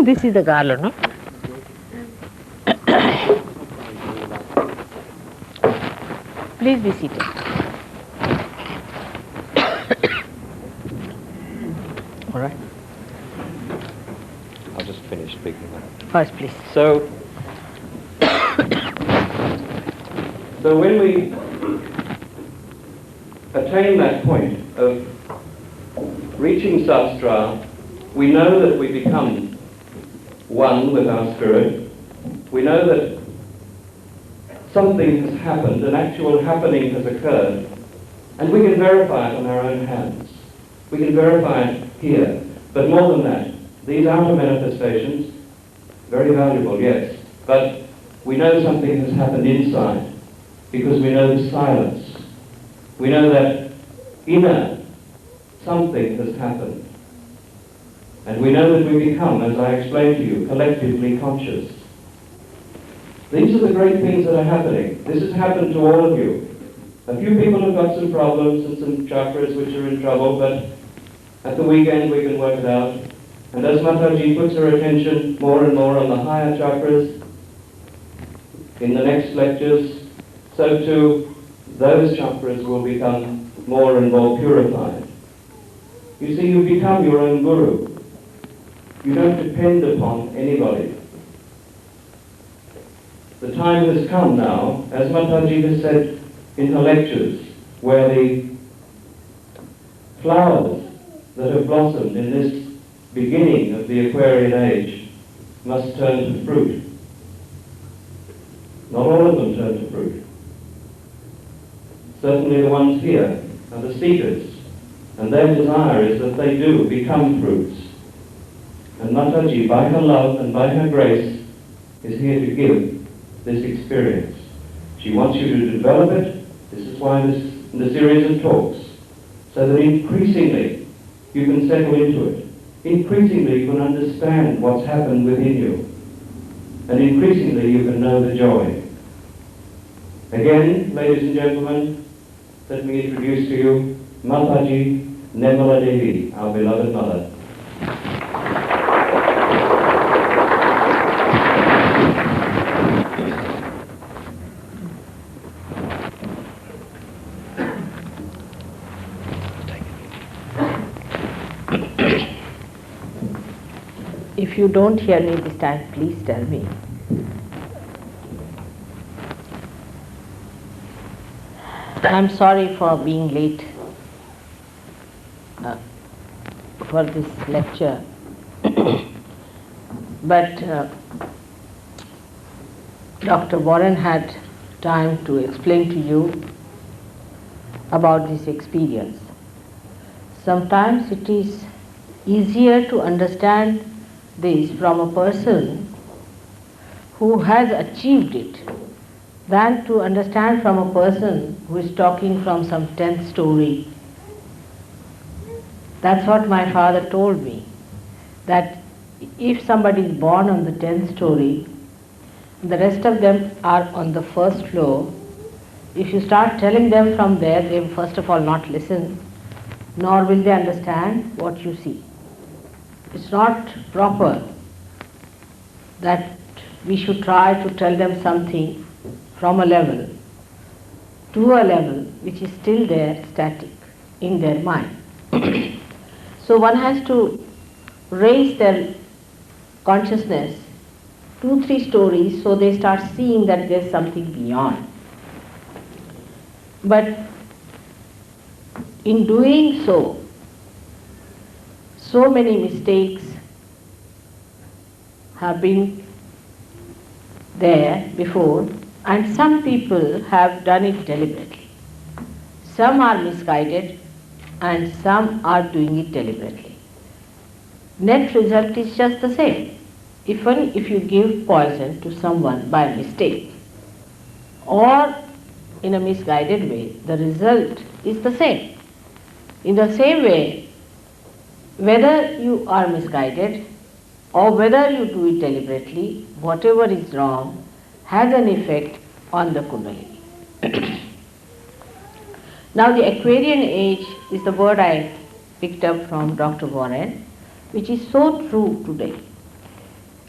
This is the garland, no? Please be seated. All right. I'll just finish speaking now. First, please. So when we attain that point of reaching Sastra, we know that we become one with our spirit. We know that something has happened, an actual happening has occurred, and we can verify it on our own hands. We can verify it here. But more than that, these outer manifestations, very valuable, yes, but we know something has happened inside because we know the silence. We know that inner something has happened. And we know that we become, as I explained to you, collectively conscious. These are the great things that are happening. This has happened to all of you. A few people have got some problems and some chakras which are in trouble, but at the weekend we can work it out. And as Mataji puts her attention more and more on the higher chakras in the next lectures, so too those chakras will become more and more purified. You see, you become your own guru. You don't depend upon anybody. The time has come now, as Mataji has said in her lectures, where the flowers that have blossomed in this beginning of the Aquarian age must turn to fruit. Not all of them turn to fruit. Certainly the ones here are the seekers, and their desire is that they do become fruits. And Mataji, by her love and by her grace, is here to give this experience. She wants you to develop it. This is why this in the series of talks, so that increasingly you can settle into it. Increasingly you can understand what's happened within you. And increasingly you can know the joy. Again, ladies and gentlemen, let me introduce to you Mataji Nirmala Devi, our beloved mother. If you don't hear me this time, please tell me. I'm sorry for being late for this lecture, but Dr. Warren had time to explain to you about this experience. Sometimes it is easier to understand this from a person who has achieved it than to understand from a person who is talking from some 10th story. That's what my father told me, that if somebody is born on the 10th story, the rest of them are on the first floor. If you start telling them from there, they will first of all not listen, nor will they understand what you see. It's not proper that we should try to tell them something from a level to a level which is still there, static, in their mind. So one has to raise their consciousness 2-3 stories so they start seeing that there's something beyond. But in doing so, so many mistakes have been there before, and some people have done it deliberately. Some are misguided and some are doing it deliberately. Net result is just the same. Even if you give poison to someone by mistake or in a misguided way, the result is the same. In the same way, whether you are misguided or whether you do it deliberately, whatever is wrong has an effect on the Kundalini. Now the Aquarian age is the word I picked up from Dr. Warren, which is so true today.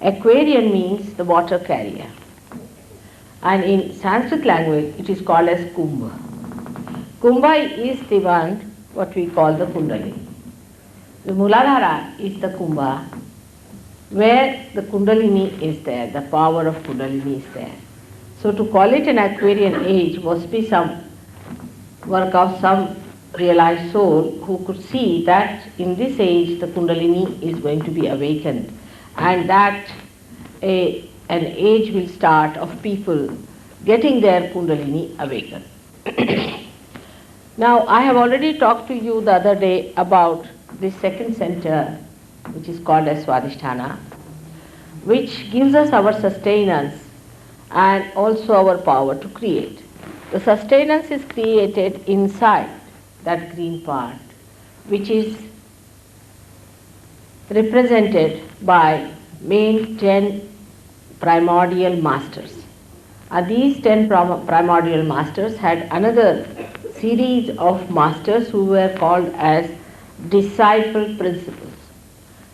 Aquarian means the water carrier, and in Sanskrit language it is called as Kumbha. Kumbha is the one what we call the Kundalini. The Muladhara is the Kumbha, where the Kundalini is there, the power of Kundalini is there. So to call it an Aquarian age must be some work of some realized soul who could see that in this age the Kundalini is going to be awakened, and that an age will start of people getting their Kundalini awakened. Now, I have already talked to you the other day about this second center, which is called as Swadhisthana, which gives us our sustenance and also our power to create. The sustenance is created inside that green part, which is represented by main 10 primordial masters. And these 10 primordial masters had another series of masters who were called as disciple principles.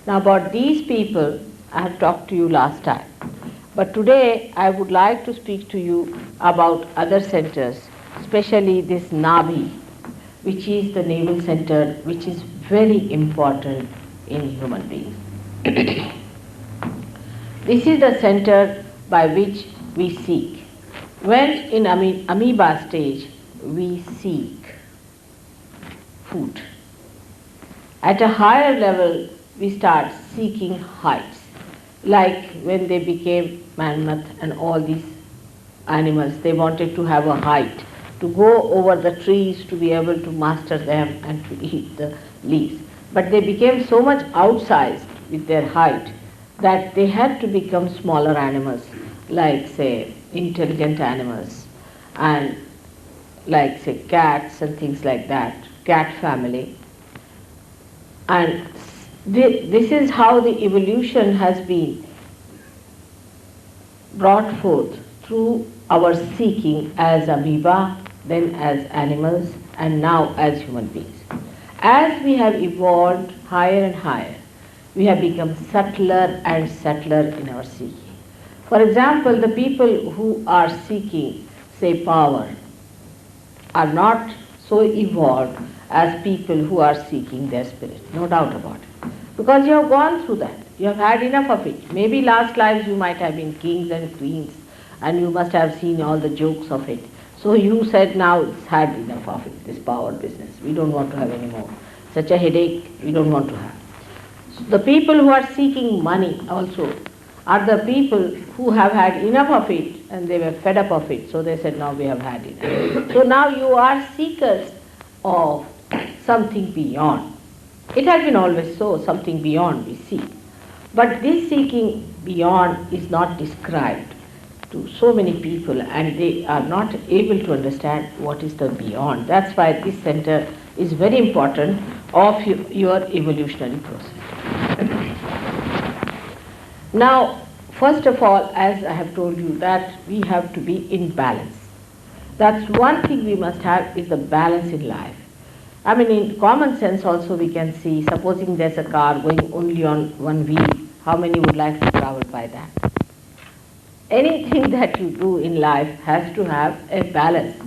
Now about these people I have talked to you last time, but today I would like to speak to you about other centers, especially this Nabhi, which is the navel center, which is very important in human beings. This is the center by which we seek. When in amoeba stage, we seek food. At a higher level, we start seeking heights, like when they became mammoth and all these animals, they wanted to have a height, to go over the trees, to be able to master them and to eat the leaves. But they became so much outsized with their height that they had to become smaller animals, like say intelligent animals, and like say cats and things like that, cat family. And this is how the evolution has been brought forth through our seeking as amoeba, then as animals, and now as human beings. As we have evolved higher and higher, we have become subtler and subtler in our seeking. For example, the people who are seeking, say, power, are not so evolved as people who are seeking their spirit, no doubt about it. Because you have gone through that, you have had enough of it. Maybe last lives you might have been kings and queens, and you must have seen all the jokes of it. So you said, now it's had enough of it, this power business. We don't want to have any more. Such a headache we don't want to have. So the people who are seeking money also are the people who have had enough of it and they were fed up of it. So they said, now we have had enough. So now you are seekers of something beyond. It has been always so, something beyond we seek. But this seeking beyond is not described to so many people, and they are not able to understand what is the beyond. That's why this center is very important of your evolutionary process. Now, first of all, as I have told you, that we have to be in balance. That's one thing we must have, is the balance in life. I mean, in common sense also we can see, supposing there's a car going only on one wheel, how many would like to travel by that? Anything that you do in life has to have a balance.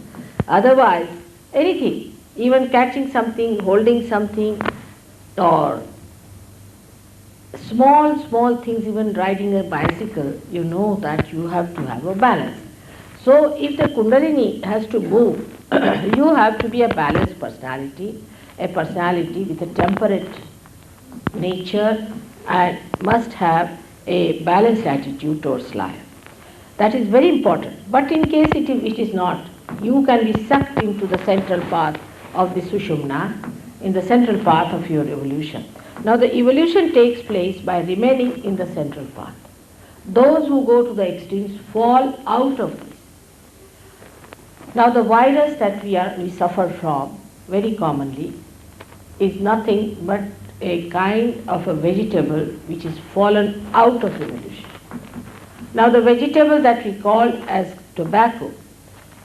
Otherwise, anything, even catching something, holding something, or small things, even riding a bicycle, you know that you have to have a balance. So if the Kundalini has to move, you have to be a balanced personality, a personality with a temperate nature, and must have a balanced attitude towards life. That is very important. But in case it is not, you can be sucked into the central path of the Sushumna, in the central path of your evolution. Now the evolution takes place by remaining in the central path. Those who go to the extremes fall out of this. Now the virus that we suffer from very commonly is nothing but a kind of a vegetable which is fallen out of evolution. Now the vegetable that we call as tobacco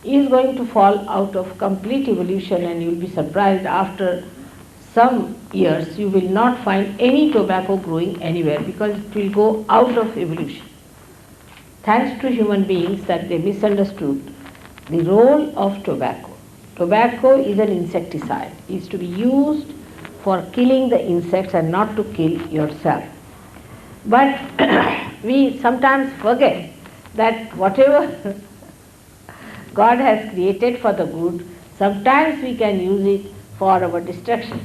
is going to fall out of complete evolution, and you'll be surprised after some years you will not find any tobacco growing anywhere because it will go out of evolution. Thanks to human beings that they misunderstood the role of tobacco. Tobacco is an insecticide. It is to be used for killing the insects and not to kill yourself. But we sometimes forget that whatever God has created for the good, sometimes we can use it for our destruction.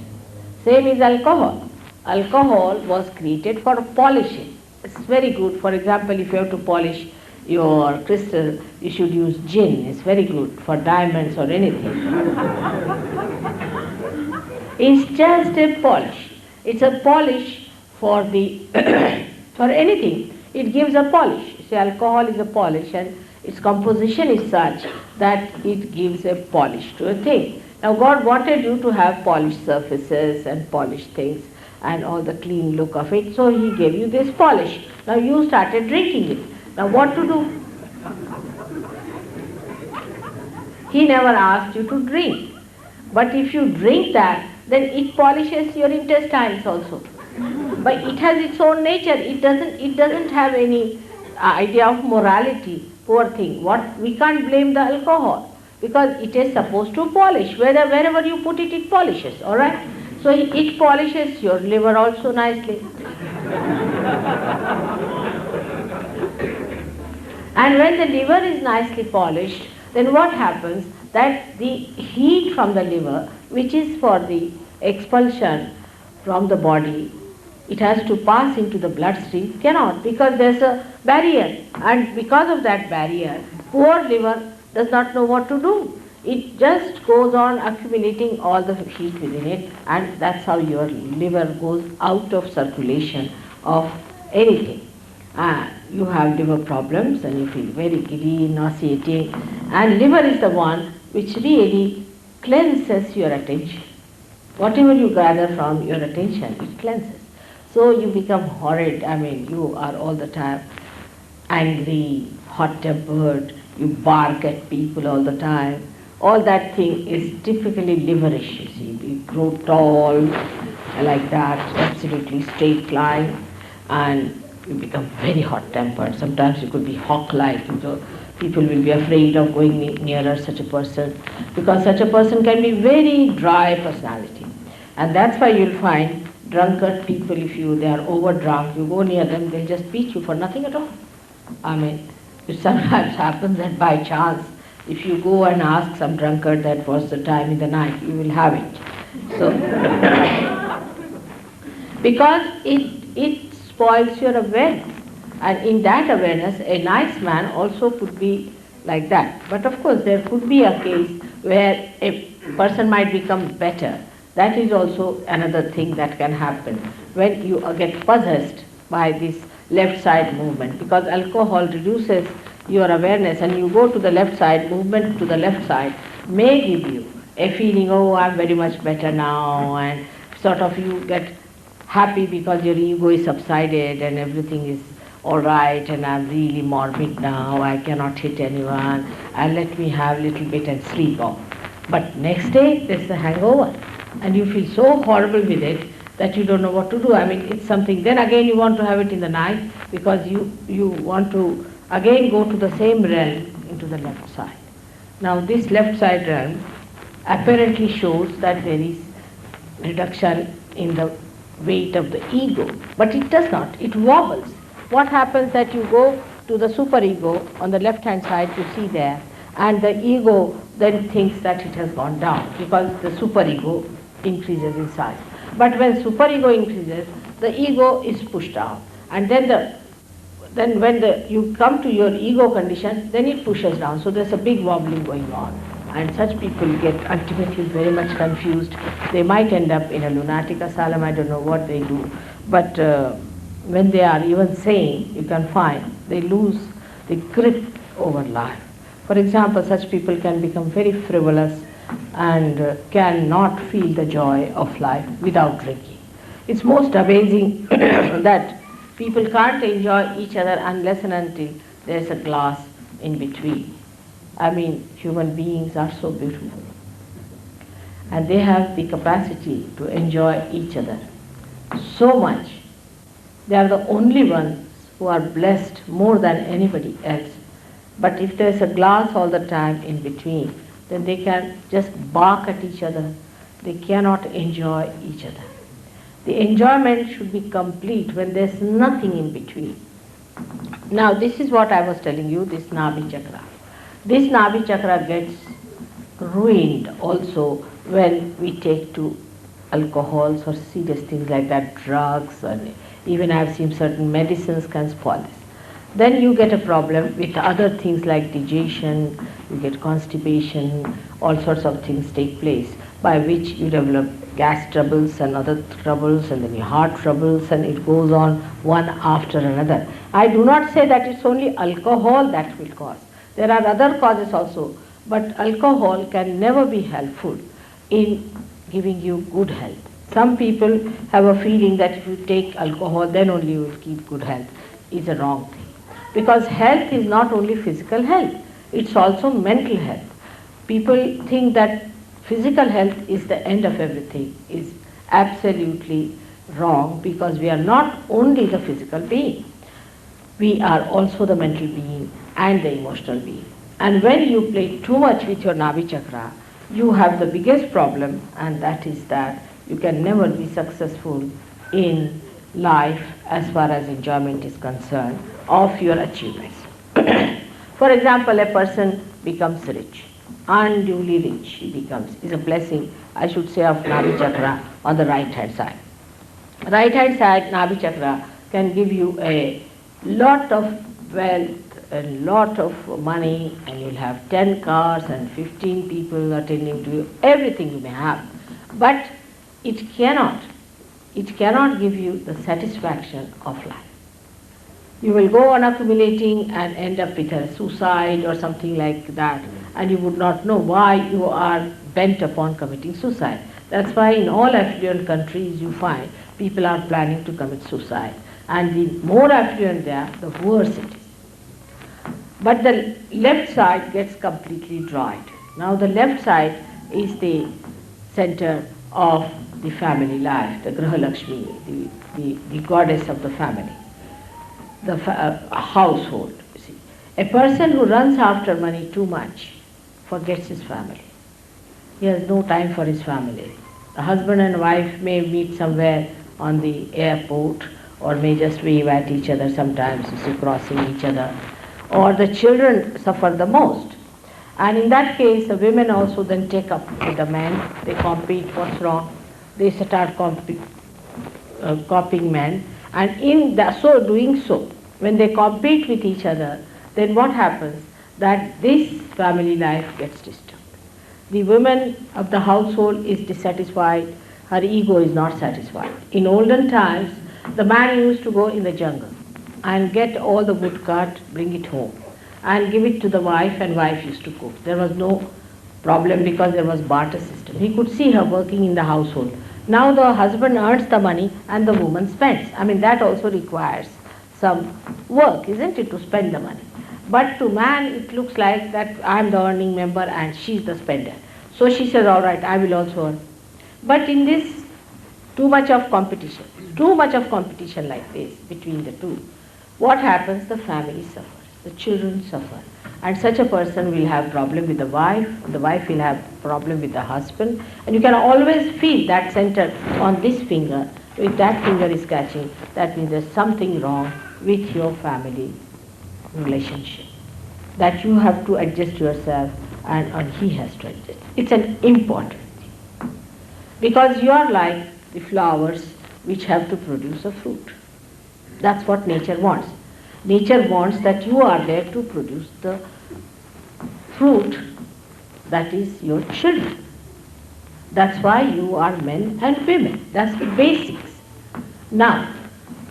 Same is alcohol. Alcohol was created for polishing. It's very good. For example, if you have to polish your crystal, you should use gin. It's very good for diamonds or anything. It's just a polish. It's a polish for the for anything. It gives a polish. See, alcohol is a polish, and its composition is such that it gives a polish to a thing. Now God wanted you to have polished surfaces and polished things and all the clean look of it, so He gave you this polish. Now you started drinking it. Now what to do? He never asked you to drink. But if you drink that, then it polishes your intestines also. But it has its own nature. It doesn't have any idea of morality. Poor thing. We can't blame the alcohol because it is supposed to polish. Wherever you put it, it polishes. All right. So it polishes your liver also nicely. And when the liver is nicely polished, then what happens? That the heat from the liver, which is for the expulsion from the body, it has to pass into the bloodstream, cannot, because there's a barrier. And because of that barrier, poor liver does not know what to do. It just goes on accumulating all the heat within it, and that's how your liver goes out of circulation of anything. You have liver problems and you feel very giddy, nauseating, and liver is the one which really cleanses your attention. Whatever you gather from your attention, it cleanses. So you become horrid. You are all the time angry, hot-tempered, you bark at people all the time. All that thing is typically liverish, you see. You grow tall like that, absolutely straight line, and you become very hot-tempered. Sometimes you could be hawk-like. People will be afraid of going nearer such a person because such a person can be very dry personality. And that's why you'll find drunkard people, if they are over-drunk, you go near them, they'll just beat you for nothing at all. It sometimes happens that by chance, if you go and ask some drunkard that was the time in the night, you will have it. So, because it spoils your awareness. And in that awareness, a nice man also could be like that. But of course, there could be a case where a person might become better. That is also another thing that can happen when you get possessed by this left side movement, because alcohol reduces your awareness and you go to the left side, movement to the left side may give you a feeling, oh, I'm very much better now, and sort of you get happy because your ego is subsided and everything is all right, and I'm really morbid now, I cannot hit anyone, and let me have a little bit and sleep off. But next day there's a hangover and you feel so horrible with it that you don't know what to do. It's something, then again you want to have it in the night because you want to again go to the same realm into the left side. Now this left side realm apparently shows that there is reduction in the weight of the ego, but it does not, it wobbles. What happens that you go to the superego on the left hand side, you see there, and the ego then thinks that it has gone down because the superego increases in size. But when superego increases, the ego is pushed down, and then when you come to your ego condition, then it pushes down. So there's a big wobbling going on, and such people get ultimately very much confused. They might end up in a lunatic asylum. I don't know what they do, but when they are even sane, you can find they lose the grip over life. For example, such people can become very frivolous and cannot feel the joy of life without drinking. It's most amazing that people can't enjoy each other unless and until there's a glass in between. Human beings are so beautiful. and they have the capacity to enjoy each other so much. They are the only ones who are blessed more than anybody else. But if there is a glass all the time in between, then they can just bark at each other. They cannot enjoy each other. The enjoyment should be complete when there is nothing in between. Now this is what I was telling you, this Nabhi Chakra. This Nabhi Chakra gets ruined also when we take to alcohols or serious things like that, drugs, and even I have seen certain medicines can spoil this. Then you get a problem with other things like digestion, you get constipation, all sorts of things take place by which you develop gas troubles and other troubles and then your heart troubles, and it goes on one after another. I do not say that it's only alcohol that will cause. There are other causes also, but alcohol can never be helpful in giving you good health. Some people have a feeling that if you take alcohol then only you will keep good health. It's a wrong thing. Because health is not only physical health, it's also mental health. People think that physical health is the end of everything. Is absolutely wrong, because we are not only the physical being, we are also the mental being and the emotional being. And when you play too much with your Nabhi Chakra, you have the biggest problem, and that is that you can never be successful in life as far as enjoyment is concerned of your achievements. For example, a person becomes rich, unduly rich he becomes, is a blessing, I should say, of Nabhi Chakra on the right hand side. Right hand side Nabhi Chakra can give you a lot of wealth, a lot of money, and you'll have 10 cars and 15 people attending to you, everything you may have. But it cannot give you the satisfaction of life. You will go on accumulating and end up with a suicide or something like that, and you would not know why you are bent upon committing suicide. That's why in all affluent countries you find people are planning to commit suicide, and the more affluent they are, the worse it is. But the left side gets completely dried. Now the left side is the center of the family life, the Graha Lakshmi, the goddess of the family, the household. You see, a person who runs after money too much forgets his family. He has no time for his family. The husband and wife may meet somewhere on the airport, or may just wave at each other sometimes, you see, crossing each other, or the children suffer the most. And in that case, the women also then take up with the men. They compete. What's wrong? They start copying men, and in doing so, when they compete with each other, then what happens? That this family life gets disturbed. The woman of the household is dissatisfied. Her ego is not satisfied. In olden times, the man used to go in the jungle and get all the wood cut, bring it home, and give it to the wife, and wife used to cook. There was no problem because there was barter system. He could see her working in the household. Now the husband earns the money and the woman spends. I mean, that also requires some work, isn't it, to spend the money. But to man it looks like that I am the earning member and she is the spender. So she says, all right, I will also earn. But in this too much of competition like this between the two, what happens? The family suffers, the children suffer, and such a person will have problem with the wife will have problem with the husband, and you can always feel that center on this finger. If that finger is catching, that means there's something wrong with your family relationship, that you have to adjust yourself, and he has to adjust. It's an important thing, because you are like the flowers which have to produce a fruit. That's what nature wants. Nature wants that you are there to produce the fruit, that is your children. That's why you are men and women. That's the basics. Now,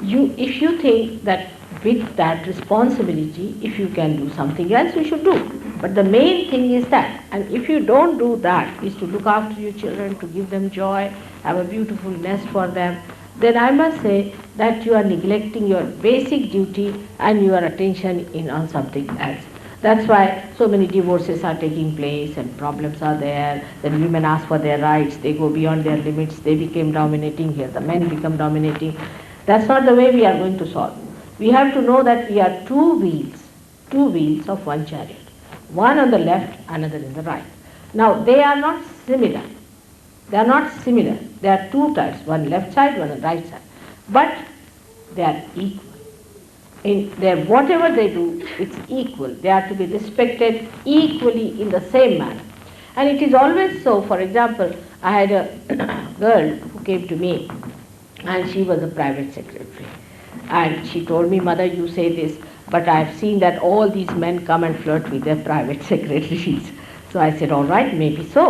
if you think that with that responsibility, if you can do something else, you should do. But the main thing is that, and if you don't do that, is to look after your children, to give them joy, have a beautiful nest for them, then I must say that you are neglecting your basic duty and your attention in on something else. That's why so many divorces are taking place and problems are there. Then women ask for their rights, they go beyond their limits, they become dominating here, the men become dominating. That's not the way we are going to solve. We have to know that we are two wheels of one chariot. One on the left, another in the right. Now they are not similar. They are not similar. They are two types, one left side, one on the right side. But they are equal. In their whatever they do, it's equal. They are to be respected equally in the same manner. And it is always so. For example, I had a girl who came to me and she was a private secretary. And she told me, "Mother, you say this, but I have seen that all these men come and flirt with their private secretaries." So I said, "All right, maybe so.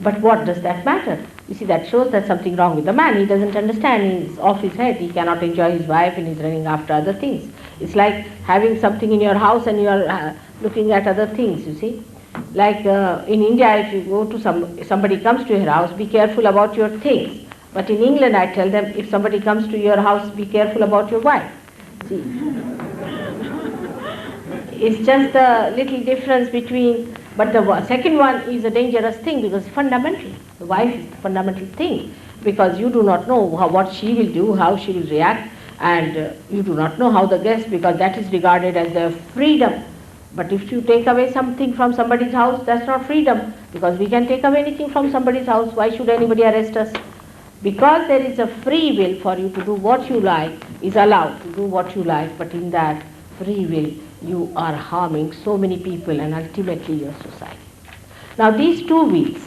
But what does that matter? You see, that shows that something wrong with the man. He doesn't understand. He's off his head. He cannot enjoy his wife and he's running after other things. It's like having something in your house and you are looking at other things, you see. Like in India, if you go to somebody comes to your house, be careful about your things. But in England, I tell them, if somebody comes to your house, be careful about your wife. See, it's just a little difference between, but the second one is a dangerous thing because fundamental. The wife is the fundamental thing because you do not know what she will do, how she will react, and you do not know how the guest, because that is regarded as their freedom. But if you take away something from somebody's house, that's not freedom, because we can take away anything from somebody's house. Why should anybody arrest us? Because there is a free will for you to do what you like, is allowed to do what you like, but in that free will you are harming so many people and ultimately your society. Now these two wheels,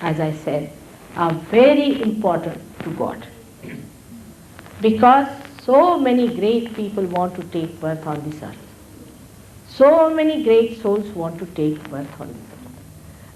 as I said, are very important to God, because so many great people want to take birth on this earth. So many great souls want to take birth on this earth.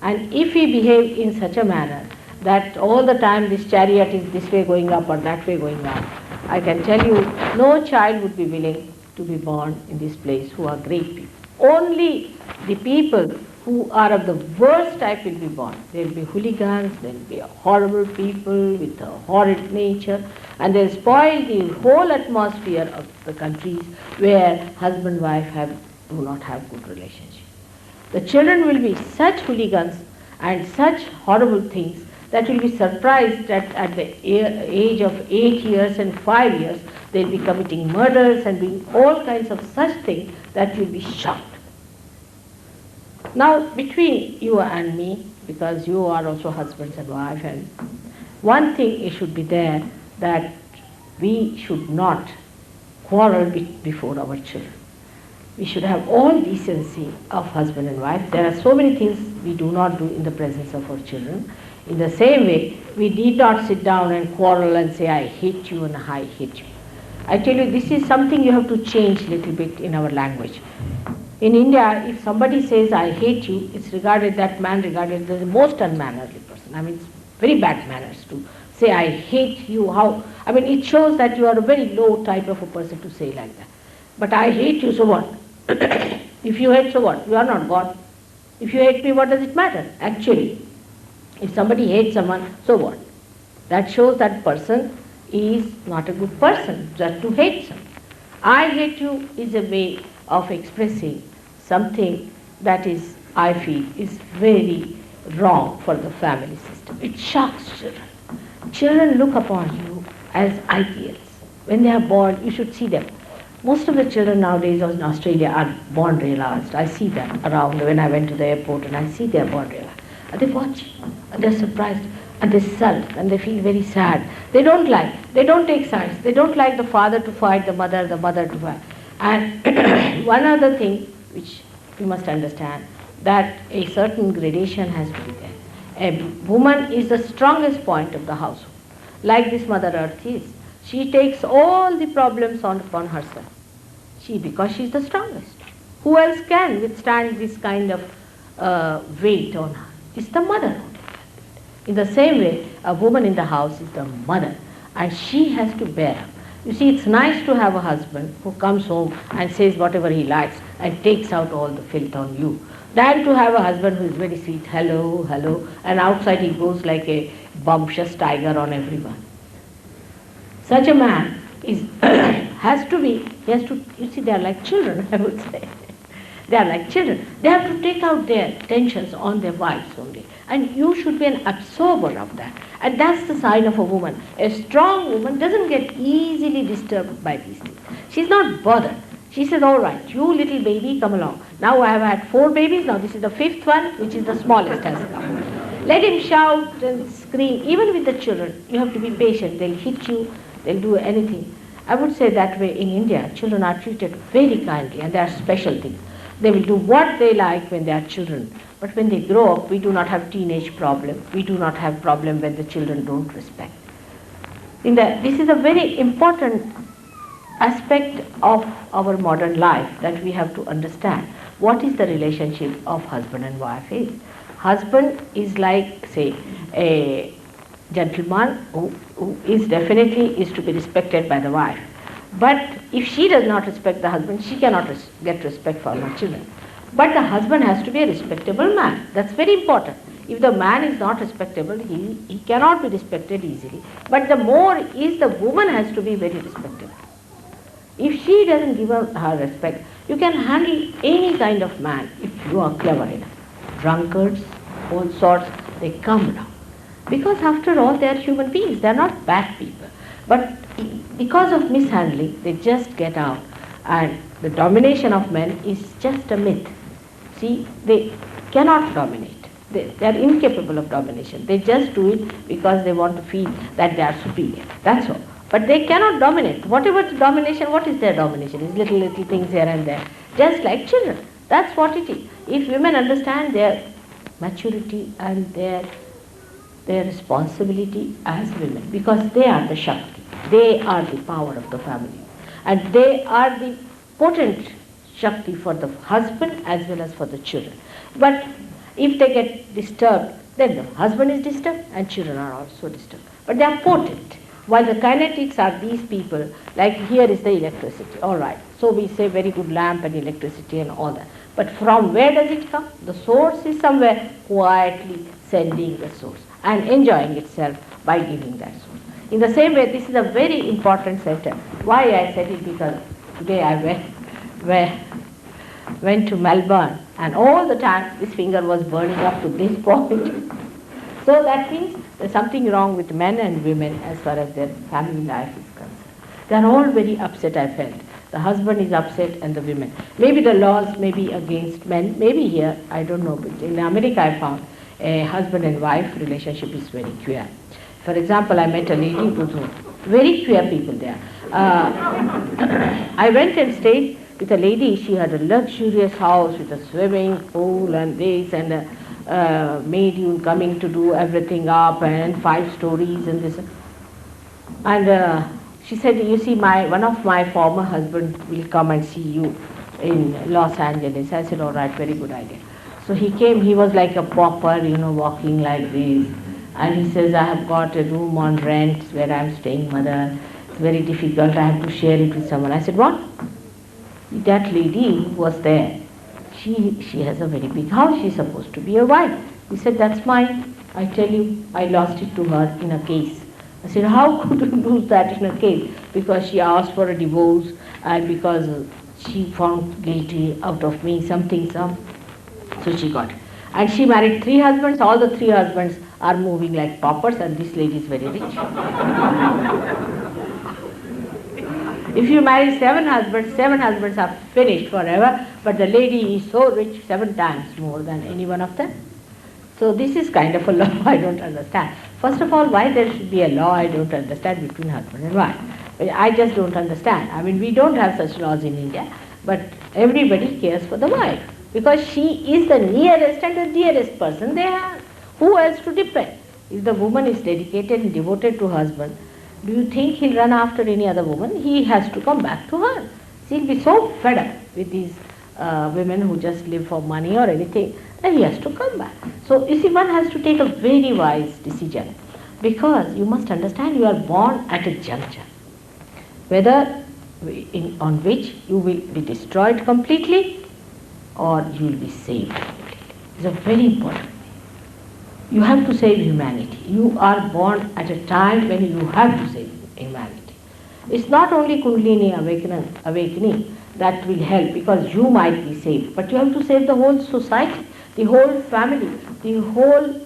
And if we behave in such a manner that all the time this chariot is this way going up or that way going up, I can tell you no child would be willing to be born in this place who are great people. Only the people who are of the worst type will be born. There will be hooligans, there will be horrible people with a horrid nature, and they will spoil the whole atmosphere of the countries where husband and wife do not have good relationship. The children will be such hooligans and such horrible things that will be surprised that at the age of 8 years and 5 years they will be committing murders and doing all kinds of such things that will be shocked. Now between you and me, because you are also husbands and wife, and one thing it should be there, that we should not quarrel before our children. We should have all decency of husband and wife. There are so many things we do not do in the presence of our children. In the same way, we need not sit down and quarrel and say, "I hate you" and "I hate you." I tell you, this is something you have to change a little bit in our language. In India, if somebody says, "I hate you," it's regarded, that man regarded as the most unmannerly person. I mean, it's very bad manners to say, "I hate you." How? I mean, it shows that you are a very low type of a person to say like that. But "I hate you," so what? If you hate, so what? You are not God. If you hate me, what does it matter? Actually, if somebody hates someone, so what? That shows that person is not a good person, just to hate someone. "I hate you" is a way of expressing something that is, I feel, is very wrong for the family system. It shocks children. Children look upon you as ideals. When they are born, you should see them. Most of the children nowadays in Australia are born realized. I see that around when I went to the airport, and I see they are born realized. And they watch, and they're surprised, and they sulk, and they feel very sad. They don't take sides. They don't like the father to fight the mother to fight. And one other thing which you must understand, that a certain gradation has to be there. A woman is the strongest point of the household, like this Mother Earth is. She takes all the problems upon herself. Because she is the strongest. Who else can withstand this kind of weight on her? It's the mother. In the same way, a woman in the house is the mother, and she has to bear up. You see, it's nice to have a husband who comes home and says whatever he likes and takes out all the filth on you, than to have a husband who is very sweet, "Hello, hello," and outside he goes like a bumptious tiger on everyone. Such a man is has to, you see, they are like children, I would say. They are like children. They have to take out their tensions on their wives only. And you should be an absorber of that. And that's the sign of a woman. A strong woman doesn't get easily disturbed by these things. She's not bothered. She says, all right, you little baby, come along. Now I have had 4 babies, now this is the 5th one, which is the smallest has come. Let him shout and scream. Even with the children, you have to be patient. They'll hit you, they'll do anything. I would say that way in India, children are treated very kindly and there are special things. They will do what they like when they are children. But when they grow up, we do not have teenage problem. We do not have problem when the children don't respect. This is a very important aspect of our modern life that we have to understand. What is the relationship of husband and wife is? Husband is like, say, a gentleman who is definitely is to be respected by the wife. But if she does not respect the husband, she cannot get respect for her children. But the husband has to be a respectable man. That's very important. If the man is not respectable, he cannot be respected easily. But the more is the woman has to be very respectable. If she doesn't give her respect, you can handle any kind of man if you are clever enough. Drunkards, all sorts, they come down. Because after all, they are human beings. They are not bad people. But because of mishandling, they just get out. And the domination of men is just a myth. See, they cannot dominate. They are incapable of domination. They just do it because they want to feel that they are superior. That's all. But they cannot dominate. Whatever the domination, what is their domination? It's little things here and there. Just like children. That's what it is. If women understand their maturity and their responsibility as women, because they are the Shakti. They are the power of the family. And they are the potent Shakti for the husband as well as for the children. But if they get disturbed, then the husband is disturbed and children are also disturbed. But they are potent. While the kinetics are these people, like here is the electricity, all right. So we say very good lamp and electricity and all that. But from where does it come? The source is somewhere quietly sending the source and enjoying itself by giving that source. In the same way, this is a very important center. Why I said it? Because today I went to Melbourne and all the time this finger was burning up to this point. So that means there's something wrong with men and women as far as their family life is concerned. They are all very upset, I felt. The husband is upset and the women. Maybe the laws may be against men, maybe here, I don't know, but in America I found a husband and wife relationship is very queer. For example, I met a lady who was very queer people there. I went and stayed with a lady. She had a luxurious house with a swimming pool and this and a maid coming to do everything up and 5 stories and this. And she said, you see, one of my former husband will come and see you in Los Angeles. I said, all right, very good idea. So he came, he was like a pauper, walking like this. And he says, I have got a room on rent where I am staying, mother. It's very difficult, I have to share it with someone. I said, what? That lady who was there, she has a very big house, she's supposed to be a wife. He said, that's mine. I tell you, I lost it to her in a case. I said, how could you lose that in a case? Because she asked for a divorce and because she found guilty out of me, something. So she got it. And she married 3 husbands. All the 3 husbands are moving like paupers and this lady is very rich. If you marry 7 husbands are finished forever, but the lady is so rich 7 times more than any one of them. So this is kind of a law I don't understand. First of all, why there should be a law I don't understand between husband and wife. I just don't understand. I mean, we don't have such laws in India, but everybody cares for the wife because she is the nearest and the dearest person they have. Who else to depend? If the woman is dedicated and devoted to her husband, do you think he'll run after any other woman? He has to come back to her. He'll be so fed up with these women who just live for money or anything, and he has to come back. So you see, one has to take a very wise decision because you must understand you are born at a juncture, whether on which you will be destroyed completely or you will be saved completely. It's a very important thing. You have to save humanity. You are born at a time when you have to save humanity. It's not only Kundalini awakening. that will help because you might be saved. But you have to save the whole society, the whole family, the whole,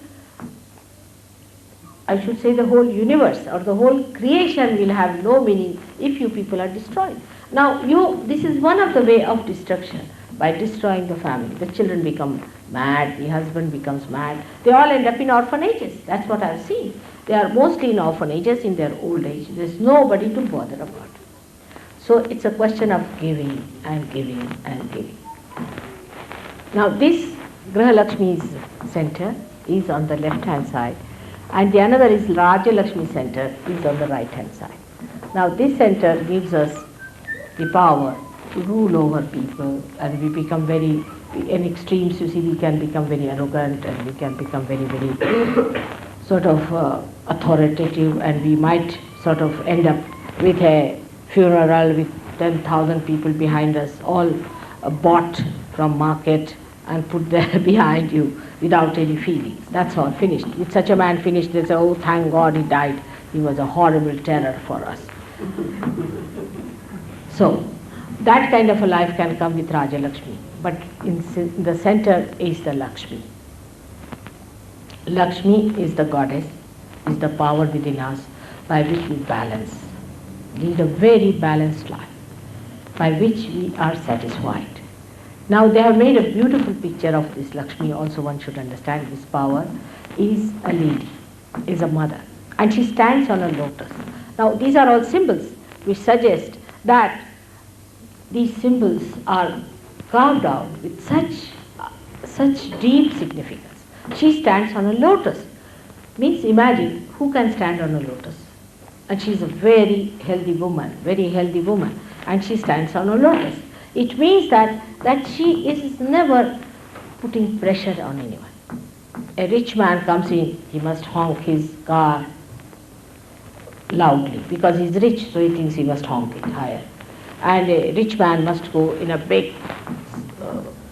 I should say the whole universe or the whole creation will have no meaning if you people are destroyed. Now this is one of the way of destruction, by destroying the family. The children become mad, the husband becomes mad. They all end up in orphanages. That's what I've seen. They are mostly in orphanages in their old age. There's nobody to bother about. So it's a question of giving and giving and giving. Now this Graha Lakshmi's center is on the left hand side, and the another is Raja Lakshmi center is on the right hand side. Now this center gives us the power to rule over people, and we become very, in extremes you see, we can become very arrogant and we can become very, very sort of authoritative, and we might sort of end up with a funeral with 10,000 people behind us, all bought from market and put there behind you without any feelings. That's all, finished. With such a man finished, they say, oh thank God he died, he was a horrible terror for us. So that kind of a life can come with Raja Lakshmi, but in the center is the Lakshmi. Lakshmi is the goddess, is the power within us by which we balance, lead a very balanced life, by which we are satisfied. Now they have made a beautiful picture of this Lakshmi. Also one should understand this power is a lady, is a mother, and she stands on a lotus. Now these are all symbols which suggest that these symbols are carved out with such deep significance. She stands on a lotus. Means imagine who can stand on a lotus. And she is a very healthy woman, and she stands on a lotus. It means that she is never putting pressure on anyone. A rich man comes in, he must honk his car loudly because he's rich, so he thinks he must honk it higher. And a rich man must go in a big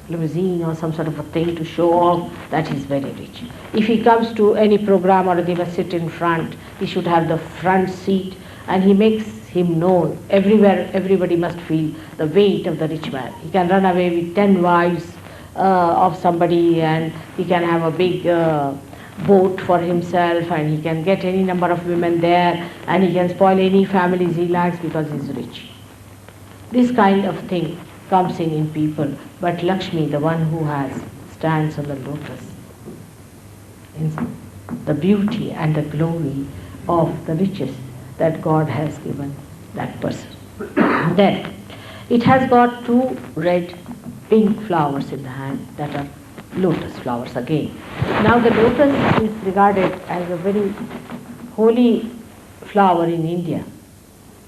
limousine or some sort of a thing to show off that he's very rich. If he comes to any program or they must sit in front, he should have the front seat, and he makes him known everywhere. Everybody must feel the weight of the rich man. He can run away with 10 wives of somebody, and he can have a big boat for himself, and he can get any number of women there, and he can spoil any families he likes because he's rich. This kind of thing comes in people, but Lakshmi, the one who stands on the lotus, in the beauty and the glory of the riches that God has given that person. Then it has got 2 red pink flowers in the hand that are lotus flowers again. Now the lotus is regarded as a very holy flower in India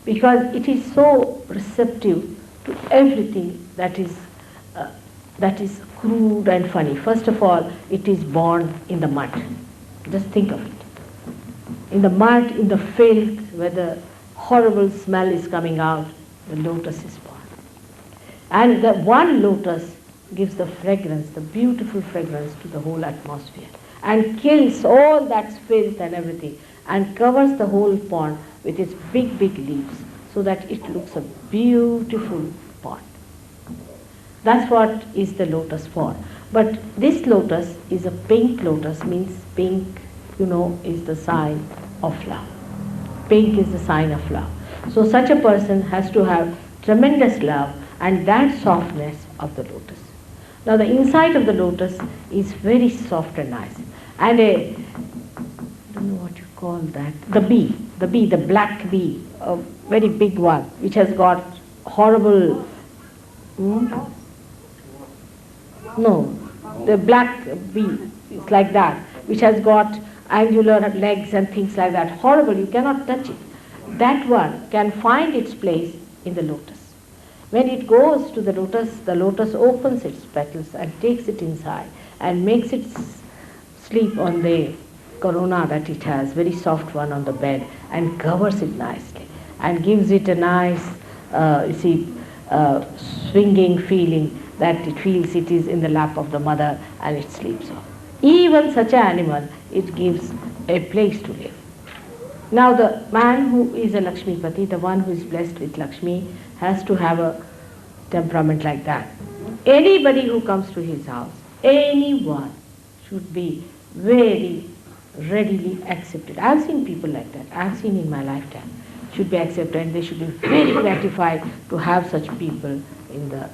because it is so receptive to everything that is crude and funny. First of all, it is born in the mud. Just think of it. In the mud, in the filth, where the horrible smell is coming out, the lotus is born. And the one lotus gives the fragrance, the beautiful fragrance to the whole atmosphere, and kills all that filth and everything, and covers the whole pond with its big, big leaves, so that it looks a beautiful pond. That's what is the lotus for. But this lotus is a pink lotus, means pink, is the sign of love. Pink is the sign of love. So such a person has to have tremendous love and that softness of the lotus. Now the inside of the lotus is very soft and nice. And I don't know what you call that, the black bee, a very big one, which has got horrible, the black bee is like that, which has got angular legs and things like that. Horrible, you cannot touch it. That one can find its place in the lotus. When it goes to the lotus opens its petals and takes it inside and makes it sleep on the corona that it has, very soft one on the bed, and covers it nicely and gives it a nice, swinging feeling that it feels it is in the lap of the mother and it sleeps off. Even such an animal, it gives a place to live. Now the man who is a Lakshmipati, the one who is blessed with Lakshmi, has to have a temperament like that. Anybody who comes to his house, anyone, should be very readily accepted. I have seen people like that. I have seen in my lifetime. Should be accepted, and they should be very gratified to have such people in the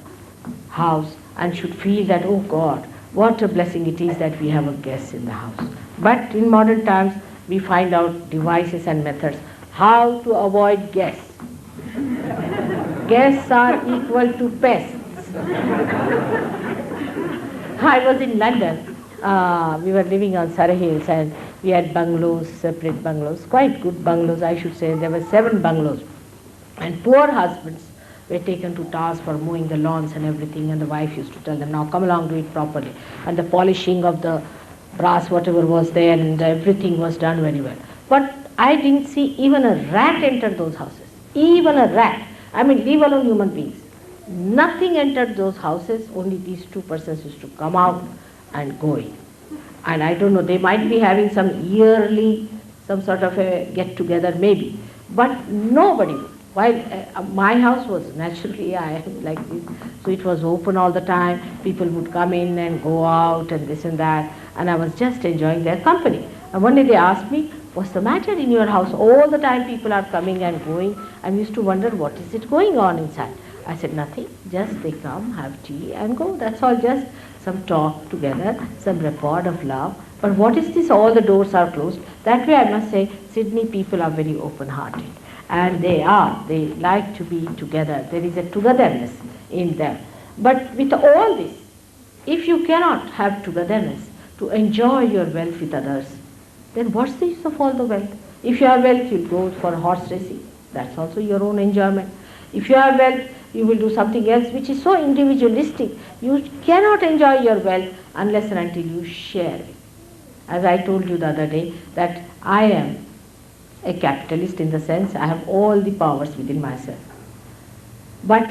house, and should feel that, oh God, what a blessing it is that we have a guest in the house. But in modern times, we find out devices and methods how to avoid guests. Guests are equal to pests. I was in London. We were living on Surrey Hills, and we had bungalows, separate bungalows, quite good bungalows, I should say. There were 7 bungalows. And poor husbands were taken to task for mowing the lawns and everything, and the wife used to tell them, now come along, do it properly. And the polishing of the brass, whatever was there, and everything was done very well. But I didn't see even a rat enter those houses. Even a rat. I mean, leave alone human beings. Nothing entered those houses, only these 2 persons used to come out and go in. And I don't know, they might be having some yearly, some sort of a get-together maybe, but nobody would. While my house was naturally, I am like this, so it was open all the time. People would come in and go out and this and that, and I was just enjoying their company. And one day they asked me, what's the matter in your house? All the time people are coming and going. I used to wonder, what is it going on inside? I said, nothing, just they come, have tea and go. That's all, just some talk together, some rapport of love. But what is this? All the doors are closed. That way I must say, Sydney people are very open-hearted. And they like to be together. There is a togetherness in them. But with all this, if you cannot have togetherness to enjoy your wealth with others, then what's the use of all the wealth? If you have wealth, you'll go for horse racing. That's also your own enjoyment. If you have wealth, you will do something else which is so individualistic. You cannot enjoy your wealth unless and until you share it. As I told you the other day, that I am a capitalist in the sense I have all the powers within myself. But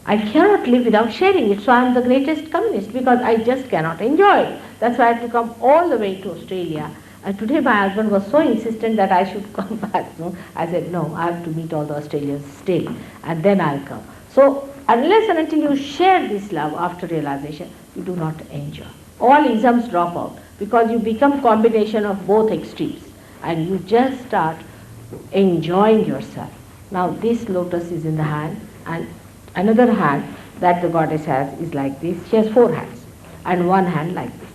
I cannot live without sharing it, so I am the greatest communist because I just cannot enjoy it. That's why I had to come all the way to Australia. And today my husband was so insistent that I should come back. No? I said, no, I have to meet all the Australians still, and then I'll come. So unless and until you share this love after realization, you do not enjoy. All isms drop out because you become combination of both extremes, and you just start enjoying yourself. Now this lotus is in the hand, and another hand that the goddess has is like this. She has 4 hands, and one hand like this.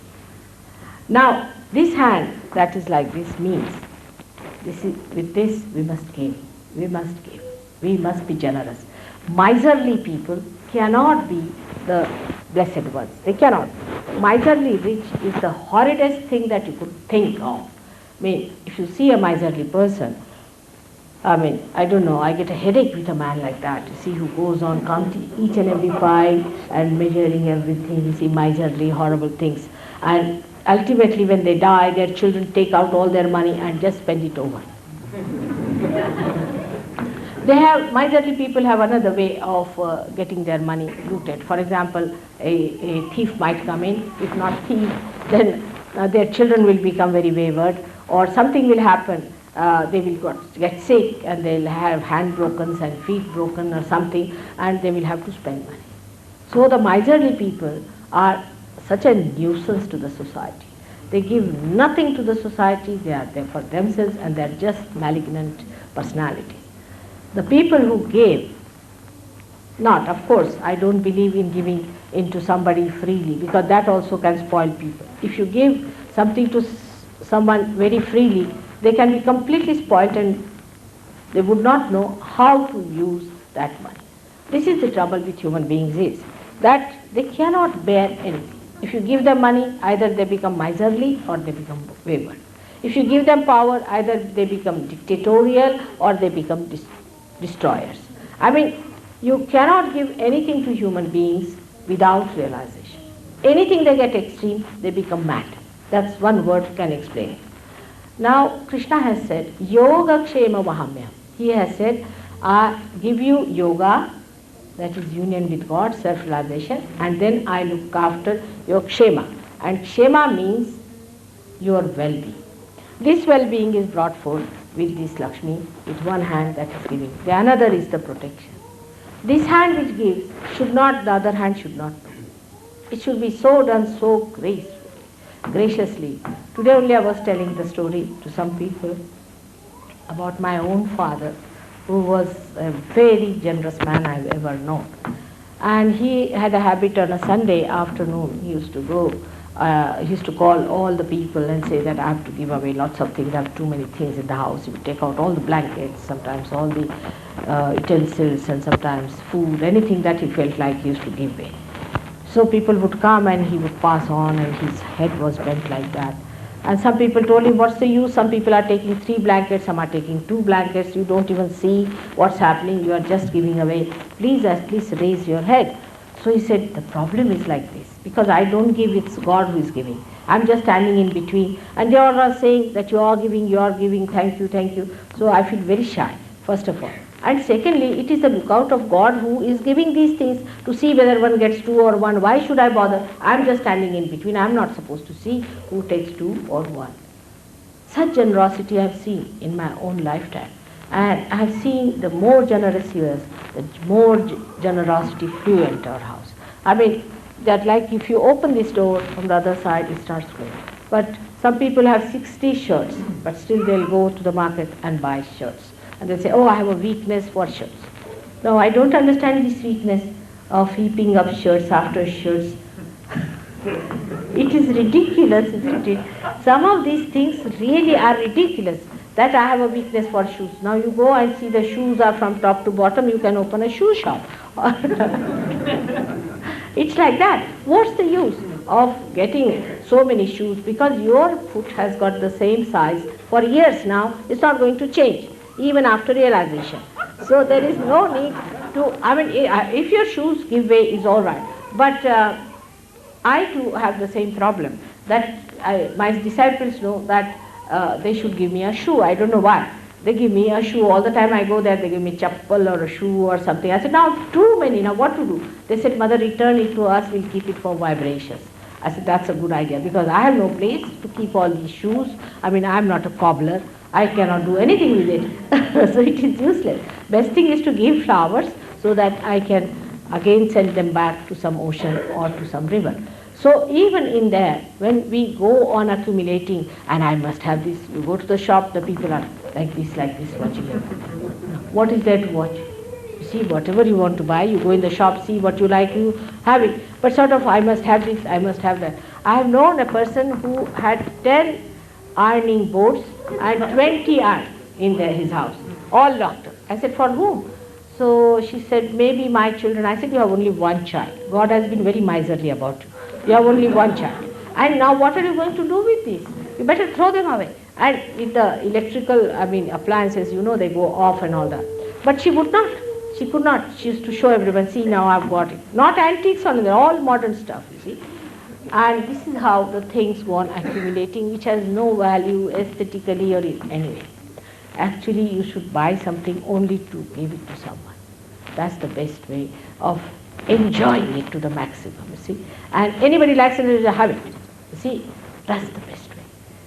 Now this hand that is like this means, with this we must give, we must be generous. Miserly people cannot be the blessed ones. They cannot. Miserly rich is the horridest thing that you could think of. I mean, if you see a miserly person, I don't know, I get a headache with a man like that. You see, who goes on counting each and every pie and measuring everything. You see miserly, horrible things. And ultimately when they die, their children take out all their money and just spend it over. Miserly people have another way of getting their money looted. For example, a thief might come in. If not thief, then their children will become very wayward, or something will happen. They will get sick and they'll have hand broken and feet broken or something, and they will have to spend money. So the miserly people are such a nuisance to the society. They give nothing to the society. They are there for themselves, and they are just malignant personalities. The people who gave, not, of course, I don't believe in giving into somebody freely, because that also can spoil people. If you give something to someone very freely, they can be completely spoiled and they would not know how to use that money. This is the trouble with human beings, is that they cannot bear anything. If you give them money, either they become miserly or they become wayward. If you give them power, either they become dictatorial or they become destroyers. You cannot give anything to human beings without realization. Anything they get extreme, they become mad. That's one word can explain it. Now, Krishna has said, Yoga Kshema Mahamyam. He has said, I give you yoga, that is union with God, self-realization, and then I look after your Kshema. And Kshema means your well-being. This well-being is brought forth with this Lakshmi, with one hand that is giving. The another is the protection. This hand which gives should not, the other hand should not know. It should be so done so graciously. Today only I was telling the story to some people about my own father, who was a very generous man I've ever known. And he had a habit on a Sunday afternoon, he used to go, he used to call all the people and say that I have to give away lots of things, I have too many things in the house. He would take out all the blankets, sometimes all the utensils, and sometimes food, anything that he felt like he used to give away. So people would come and he would pass on, and his head was bent like that. And some people told him, what's the use? Some people are taking 3 blankets, some are taking 2 blankets. You don't even see what's happening. You are just giving away. Please, at least raise your head. So he said, the problem is like this. Because I don't give, it's God who is giving. I'm just standing in between. And they all are saying that you are giving, thank you. So I feel very shy, first of all. And secondly, it is the lookout of God who is giving these things to see whether one gets 2 or 1. Why should I bother? I'm just standing in between. I'm not supposed to see who takes 2 or 1. Such generosity I have seen in my own lifetime. And I have seen the more generous he was, the more generosity flew into our house. I mean, that like if you open this door from the other side, it starts flowing. But some people have 60 shirts, but still they'll go to the market and buy shirts. And they say, oh, I have a weakness for shirts. No, I don't understand this weakness of heaping up shirts after shirts. It is ridiculous, isn't it? Some of these things really are ridiculous. That I have a weakness for shoes. Now you go and see the shoes are from top to bottom, you can open a shoe shop. It's like that. What's the use of getting so many shoes? Because your foot has got the same size for years now, it's not going to change, even after realization. So there is no need to, I mean, if your shoes give way, is all right. But I too have the same problem, that my disciples know that they should give me a shoe. I don't know why. They give me a shoe. All the time I go there, they give me chappal or a shoe or something. I said, now too many, now what to do? They said, Mother, return it to us, we'll keep it for vibrations. I said, that's a good idea, because I have no place to keep all these shoes. I mean, I'm not a cobbler. I cannot do anything with it. So it is useless. Best thing is to give flowers so that I can again send them back to some ocean or to some river. So even in there, when we go on accumulating, and I must have this, you go to the shop, the people are like this, watching it. What is there to watch? You see, whatever you want to buy, you go in the shop, see what you like, you have it. But sort of, I must have this, I must have that. I have known a person who had 10 ironing boards and 20 iron in his house, all locked up. I said, for whom? So she said, maybe my children. I said, you have only one child. God has been very miserly about you. You have only one child. And now what are you going to do with these? You better throw them away. And if the electrical, appliances, they go off and all that. But she would not. She could not. She used to show everyone, see, now I've got it. Not antiques only, all modern stuff, you see. And this is how the things go on accumulating, which has no value aesthetically or in any way. Actually, you should buy something only to give it to someone. That's the best way of enjoying it to the maximum, you see. And anybody likes it, have it. You see, that's the best way.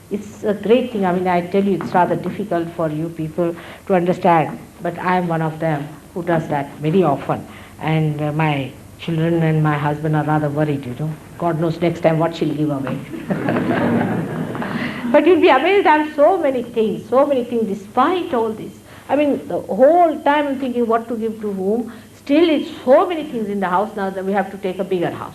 It's a great thing. I tell you, it's rather difficult for you people to understand, but I am one of them who does that very often. And my children and my husband are rather worried, God knows next time what she'll give away. But you'll be amazed, I have so many things despite all this. The whole time I'm thinking what to give to whom. Still, it's so many things in the house now that we have to take a bigger house.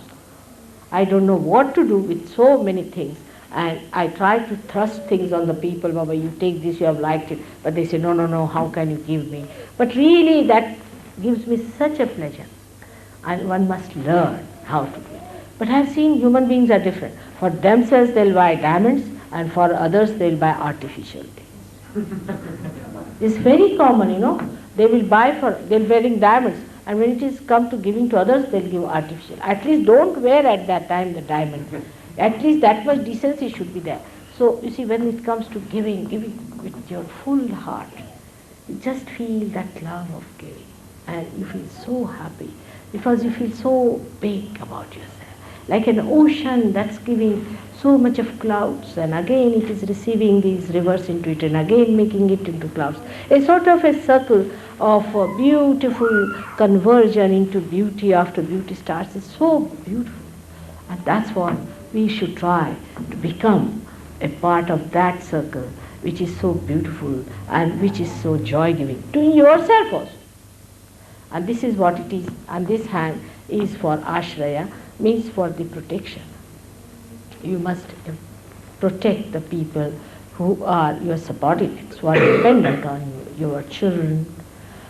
I don't know what to do with so many things. And I try to thrust things on the people, Baba, you take this, you have liked it. But they say, no, how can you give me? But really, that gives me such a pleasure. And one must learn how to give. But I've seen human beings are different. For themselves, they'll buy diamonds, and for others, they'll buy artificial things. It's very common, They will they're wearing diamonds. And when it is come to giving to others, they'll give artificial. At least don't wear at that time the diamond. At least that much decency should be there. So, you see, when it comes to giving with your full heart, you just feel that love of giving. And you feel so happy, because you feel so big about yourself. like an ocean that's giving so much of clouds, and again it is receiving these rivers into it, and again making it into clouds. A sort of a circle of a beautiful conversion into beauty after beauty starts. It's so beautiful. And that's what we should try to become, a part of that circle which is so beautiful and which is so joy-giving to yourself also. And this is what it is. And this hand is for ashraya, means for the protection. You must protect the people who are your subordinates, who are dependent on you, your children.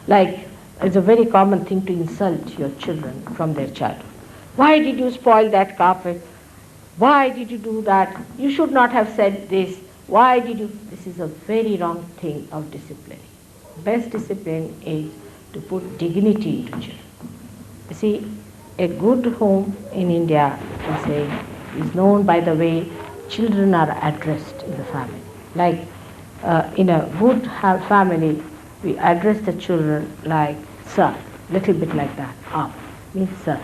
Like, it's a very common thing to insult your children from their childhood. Why did you spoil that carpet? Why did you do that? You should not have said this. Why did you? This is a very wrong thing of discipline. Best discipline is to put dignity into children. You see, a good home in India, we say, is known by the way children are addressed in the family. Like in a good family, we address the children like sir, little bit like that, up, means sir.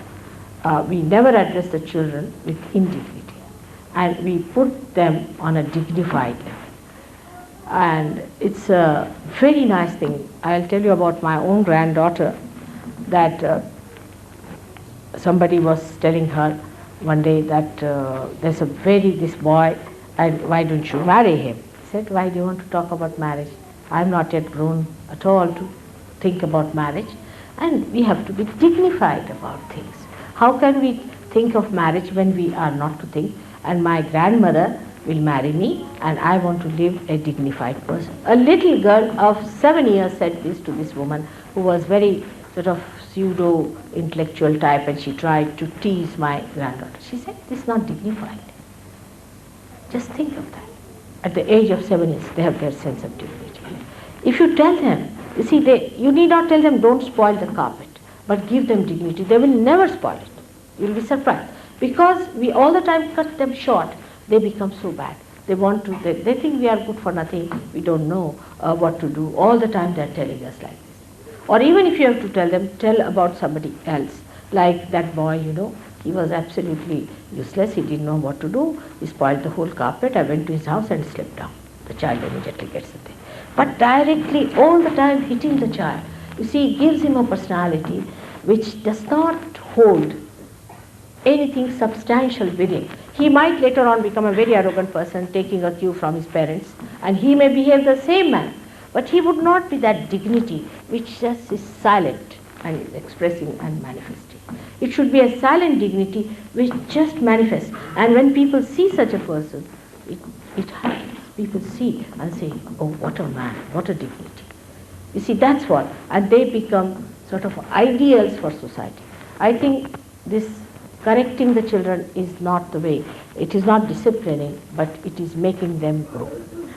We never address the children with indignity, and we put them on a dignified level. And it's a very nice thing. I'll tell you about my own granddaughter, that somebody was telling her one day that there's this boy, and why don't you marry him? He said, why do you want to talk about marriage? I'm not yet grown at all to think about marriage, and we have to be dignified about things. How can we think of marriage when we are not to think? And my grandmother will marry me, and I want to live a dignified person. A little girl of 7 years said this to this woman, who was very sort of pseudo-intellectual type, and she tried to tease my granddaughter. She said, this is not dignified. Just think of that. At the age of 7 years, they have their sense of dignity. If you tell them, you see, you need not tell them don't spoil the carpet, but give them dignity. They will never spoil it. You will be surprised. Because we all the time cut them short, they become so bad. They think we are good for nothing, we don't know what to do. All the time they are telling us like this. Or even if you have to tell them, tell about somebody else. Like that boy, he was absolutely useless, he didn't know what to do, he spoiled the whole carpet, I went to his house and slipped down. The child immediately gets the thing. But directly, all the time hitting the child, you see, gives him a personality which does not hold anything substantial within. He might later on become a very arrogant person, taking a cue from his parents, and he may behave the same manner, but he would not be that dignity which just is silent and is expressing and manifesting. It should be a silent dignity which just manifests, and when people see such a person, it happens. People see and say, oh, what a man, what a dignity. You see, that's what, and they become sort of ideals for society. I think this correcting the children is not the way. It is not disciplining, but it is making them grow.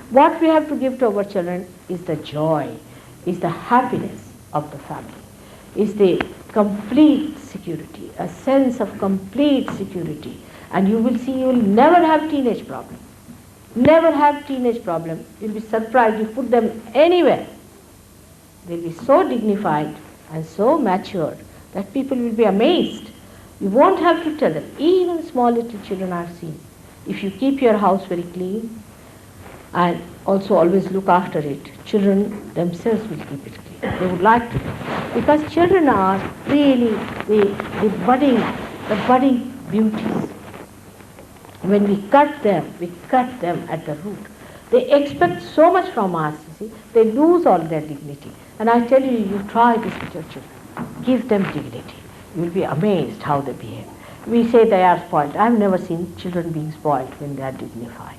What we have to give to our children is the joy, is the happiness of the family, is the complete security, a sense of complete security. And you will see, you will never have teenage problem. Never have teenage problem. You'll be surprised. You put them anywhere, they'll be so dignified and so matured that people will be amazed. You won't have to tell them. Even small little children are seen. If you keep your house very clean and also always look after it, children themselves will keep it clean. They would like to, because children are really the budding beauties. When we cut them at the root. They expect so much from us, you see. They lose all their dignity. And I tell you, you try this with your children. Give them dignity. You will be amazed how they behave. We say they are spoiled. I have never seen children being spoiled when they are dignified.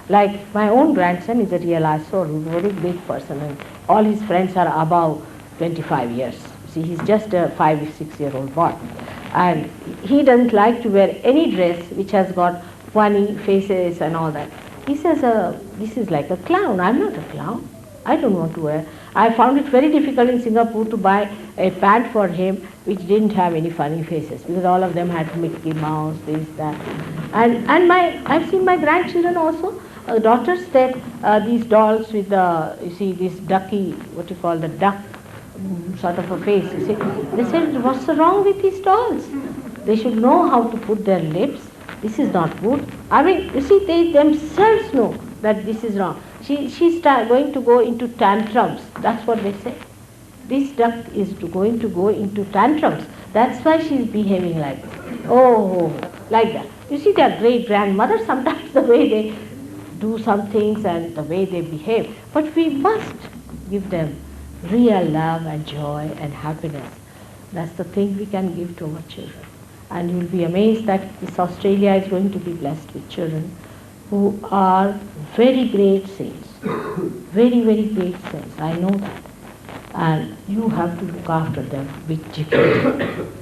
Like my own grandson is a realized soul, who is a very big person, and all his friends are above 25 years. See, he's just a 5 or 6 year old boy. And he doesn't like to wear any dress which has got funny faces and all that. He says, this is like a clown. I'm not a clown. I don't want to wear. I found it very difficult in Singapore to buy a pant for him which didn't have any funny faces, because all of them had Mickey Mouse, this, that. And I've seen my grandchildren also, daughters, that these dolls with you see, this ducky, what you call the duck sort of a face, you see. They said, what's wrong with these dolls? They should know how to put their lips. This is not good. I mean, you see, they themselves know that this is wrong. She's going to go into tantrums. That's what they say. This duck is going to go into tantrums. That's why she's behaving like this. Oh, like that. You see, their great-grandmother, sometimes the way they do some things and the way they behave. But we must give them real love and joy and happiness. That's the thing we can give to our children. And you'll be amazed that this Australia is going to be blessed with children who are very great saints. Very, very great saints. I know that. And you have to look after them with dignity.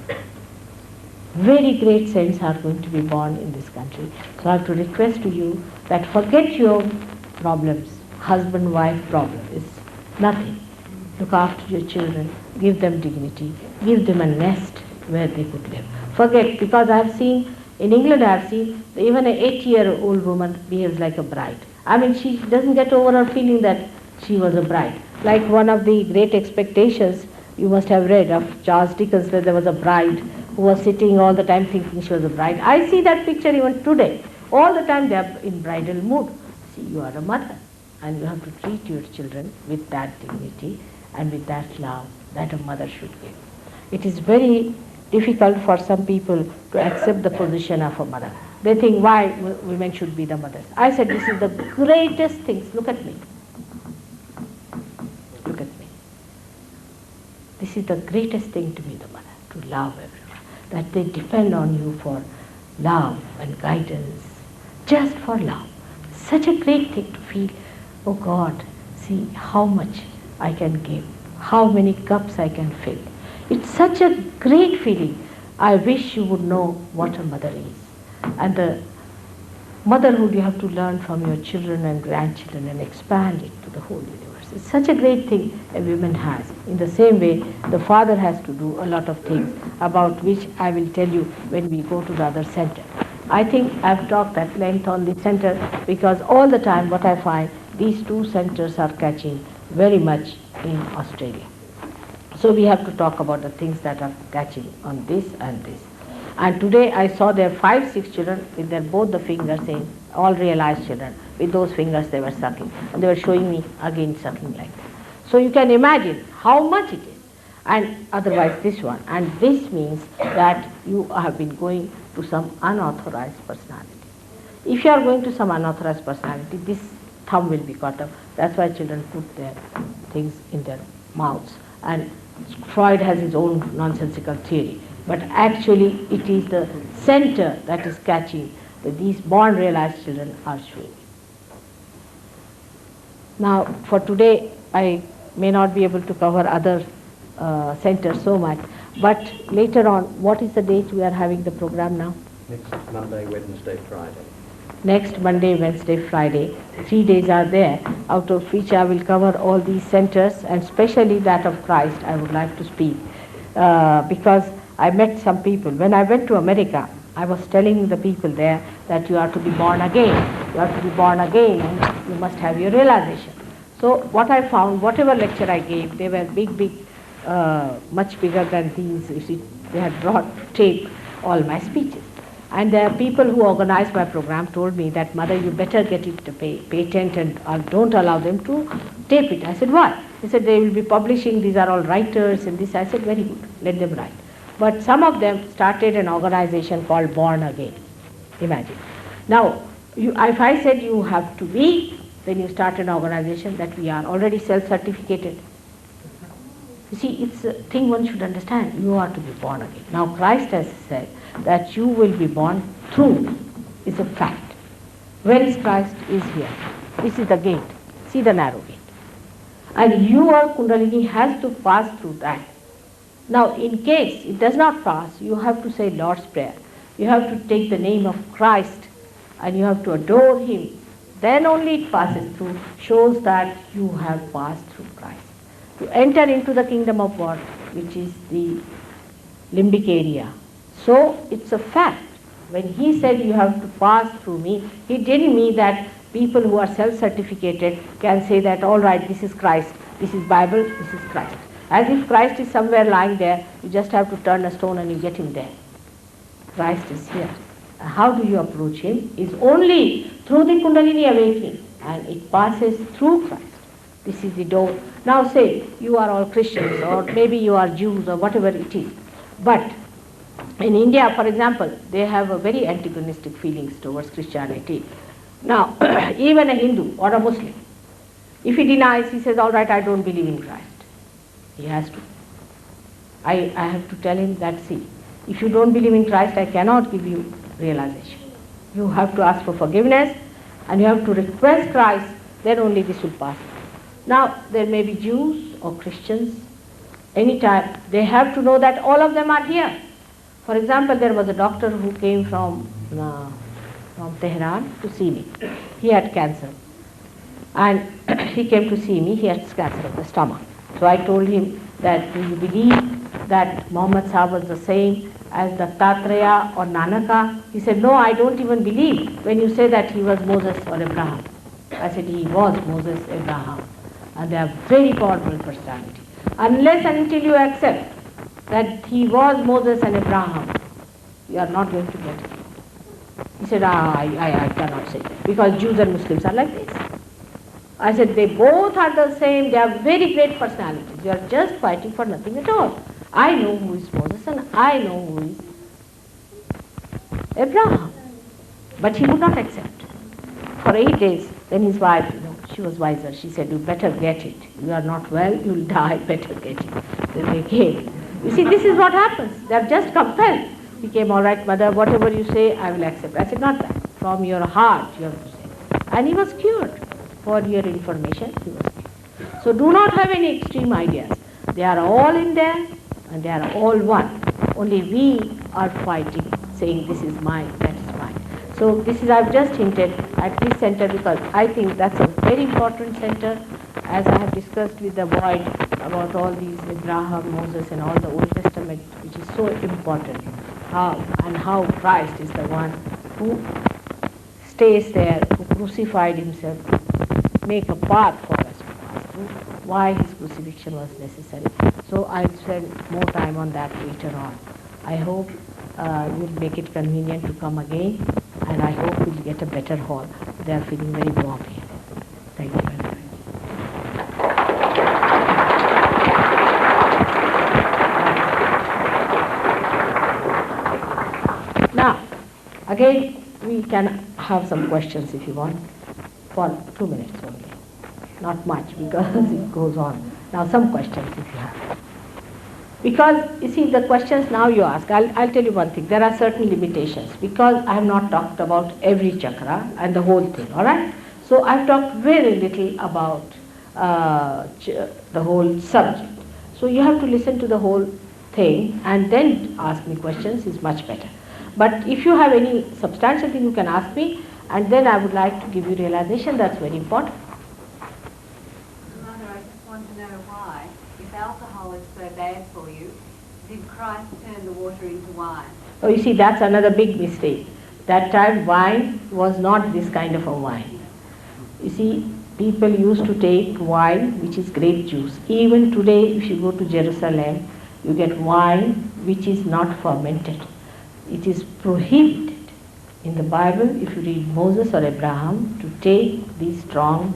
Very great saints are going to be born in this country. So I have to request to you that forget your problems. Husband-wife problem is nothing. Look after your children, give them dignity, give them a nest where they could live. Forget, because I have seen, in England I have seen, even an 8-year-old woman behaves like a bride. I mean, she doesn't get over her feeling that she was a bride. Like one of the great expectations you must have read of Charles Dickens, where there was a bride who was sitting all the time thinking she was a bride. I see that picture even today. All the time they are in bridal mood. See, you are a mother and you have to treat your children with that dignity and with that love that a mother should give. It is very difficult for some people to accept the position of a mother. They think, why women should be the mothers? I said, this is the greatest things. Look at me. Look at me. This is the greatest thing to be the mother, to love everyone. That they depend on you for love and guidance, just for love. Such a great thing to feel, oh God, see how much I can give, how many cups I can fill. It's such a great feeling. I wish you would know what a mother is. And the motherhood you have to learn from your children and grandchildren and expand it to the whole universe. It's such a great thing a woman has. In the same way, the father has to do a lot of things about which I will tell you when we go to the other center. I think I've talked at length on the center because all the time what I find, these two centers are catching very much in Australia. So we have to talk about the things that are catching on this and this. And today I saw there 5, 6 children with their both the fingers in, all realized children. With those fingers they were sucking. And they were showing me again sucking like that. So you can imagine how much it is. And otherwise this one. And this means that you have been going to some unauthorized personality. If you are going to some unauthorized personality, this thumb will be cut off. That's why children put their things in their mouths. And Freud has his own nonsensical theory. But actually it is the center that is catching that these born realized children are showing. Now for today I may not be able to cover other centers so much, but later on, what is the date we are having the program now? Next Monday, Wednesday, Friday. Next Monday, Wednesday, Friday, 3 days are there, out of which I will cover all these centers, and especially that of Christ I would like to speak, because I met some people. When I went to America, I was telling the people there that you are to be born again. You have to be born again and you must have your realization. So what I found, whatever lecture I gave, they were big, much bigger than these. You see, they had brought tape all my speeches. And there are people who organized my program told me that, Mother, you better get it to patent and don't allow them to tape it. I said, why? He said, they will be publishing, these are all writers and this. I said, very good, let them write. But some of them started an organization called Born Again. Imagine. Now, if I said you have to be, then you start an organization that we are already self-certificated. You see, it's a thing one should understand. You are to be born again. Now, Christ has said that you will be born through me. It's a fact. Where is Christ? Is here. This is the gate. See the narrow gate. And your Kundalini has to pass through that. Now, in case it does not pass, you have to say Lord's Prayer. You have to take the name of Christ and you have to adore Him. Then only it passes through, shows that you have passed through Christ. To enter into the kingdom of God, which is the limbic area. So it's a fact. When He said you have to pass through me, He didn't mean that people who are self-certificated can say that, all right, this is Christ, this is Bible, this is Christ. As if Christ is somewhere lying there, you just have to turn a stone and you get Him there. Christ is here. How do you approach him? Is only through the Kundalini awakening, and it passes through Christ. This is the door. Now say, you are all Christians, or maybe you are Jews, or whatever it is. But in India, for example, they have a very antagonistic feelings towards Christianity. Now, even a Hindu or a Muslim, if he denies, he says, all right, I don't believe in Christ. He has to. I have to tell him that, see, if you don't believe in Christ, I cannot give you realization. You have to ask for forgiveness, and you have to request Christ, then only this will pass. Now, there may be Jews or Christians, anytime, they have to know that all of them are here. For example, there was a doctor who came from Tehran to see me. He had cancer. And he came to see me, he had cancer of the stomach. So I told him that, do you believe that Muhammad Sahib was the same as Dattatreya or Nanaka? He said, no, I don't even believe when you say that he was Moses or Abraham. I said, he was Moses, Abraham. And they are very powerful personality. Unless and until you accept that he was Moses and Abraham, you are not going to get it. He said, I cannot say that, because Jews and Muslims are like this. I said, they both are the same, they are very great personalities. You are just fighting for nothing at all. I know who is Moses and I know who is Abraham. But he would not accept. For 8 days, then his wife, she was wiser. She said, you better get it. You are not well, you will die, better get it. Then they came. You see, this is what happens. They are just compelled. He came, all right, mother, whatever you say, I will accept. I said, not that. From your heart, you have to say. And he was cured. For your information, he was cured. So do not have any extreme ideas. They are all in there, and they are all one. Only we are fighting, saying this is mine, that is mine. So this is, I've just hinted at this center because I think that's a very important center, as I have discussed with the boy about all these Abraham, Moses and all the Old Testament, which is so important. How Christ is the one who stays there, who crucified himself to make a path for us to pass through, why his crucifixion was necessary. So I'll spend more time on that later on. I hope you'll make it convenient to come again, and I hope we'll get a better hall. They are feeling very warm here. Thank you very much. Now, again, we can have some questions if you want, for 2 minutes only. Not much, because it goes on. Now, some questions if you have. Because, you see, the questions now you ask, I'll tell you one thing, there are certain limitations, because I have not talked about every chakra and the whole thing, all right? So I've talked very little about the whole subject. So you have to listen to the whole thing and then ask me questions is much better. But if you have any substantial thing, you can ask me, and then I would like to give you realization. That's very important. Mother, I just want to know why, if alcohol is so bad for you, did Christ turn the water into wine? Oh, you see, that's another big mistake. That time wine was not this kind of a wine. You see, people used to take wine which is grape juice. Even today, if you go to Jerusalem, you get wine which is not fermented. It is prohibited in the Bible, if you read Moses or Abraham, to take these strong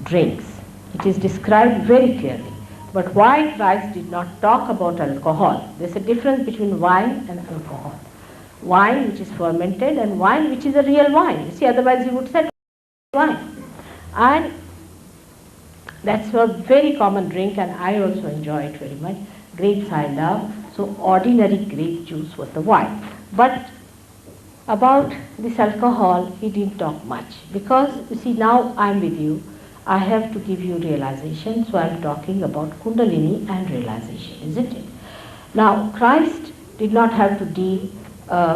drinks. It is described very clearly. But why Christ did not talk about alcohol? There's a difference between wine and alcohol. Wine which is fermented and wine which is a real wine. You see, otherwise he would say wine. And that's a very common drink, and I also enjoy it very much. Grapes I love. So ordinary grape juice was the wine. But about this alcohol, he didn't talk much. Because, you see, now I'm with you. I have to give you realization. So I'm talking about Kundalini and realization, isn't it? Now, Christ did not have to deal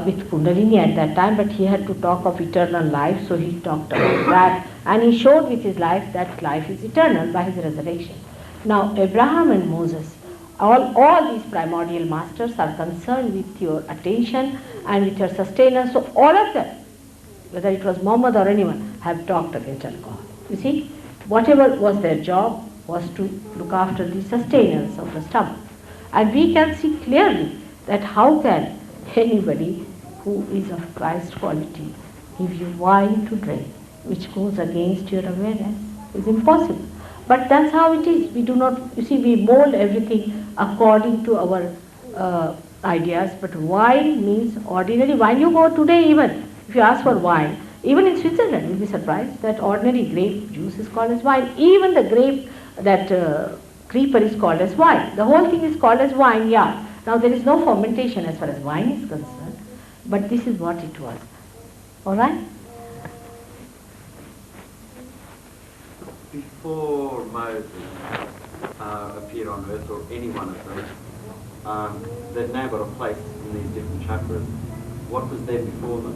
with Kundalini at that time, but he had to talk of eternal life. So he talked about that. And he showed with his life that life is eternal by his resurrection. Now, Abraham and Moses, all these primordial masters are concerned with your attention and with your sustenance. So all of them, whether it was Muhammad or anyone, have talked against alcohol. You see, whatever was their job was to look after the sustenance of the stomach. And we can see clearly that how can anybody who is of Christ quality give you wine to drink, which goes against your awareness. It's impossible. But that's how it is. We do not, you see, we mold everything according to our ideas, but wine means ordinary wine. You go today even, if you ask for wine, even in Switzerland, you'll be surprised that ordinary grape juice is called as wine. Even the grape, that creeper is called as wine. The whole thing is called as wine, yeah. Now there is no fermentation as far as wine is concerned, but this is what it was. Alright? Before Moses appeared on earth, or any one of them, they've now got a place in these different chakras. What was there before them?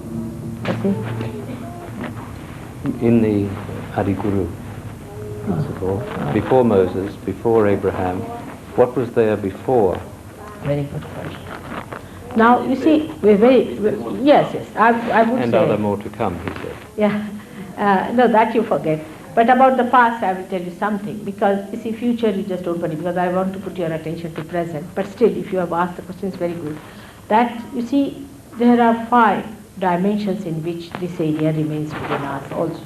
In the Adiguru principle, before Moses, before Abraham, what was there before? Very good question. Now you see, yes, I would And say. are there more to come, he said. Yeah, no, that you forget. But about the past, I will tell you something, because you see, future you just don't worry, because I want to put your attention to present. But still, if you have asked the question, it's very good. That, you see, there are 5 dimensions in which this area remains within us also.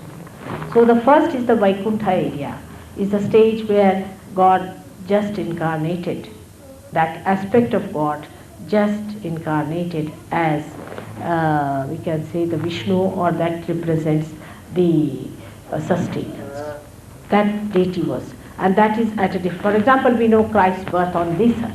So the first is the Vaikuntha area, is the stage where God just incarnated, that aspect of God just incarnated as, we can say, the Vishnu, or that represents the sustenance. That deity was. And that is at a different, for example, we know Christ's birth on this earth,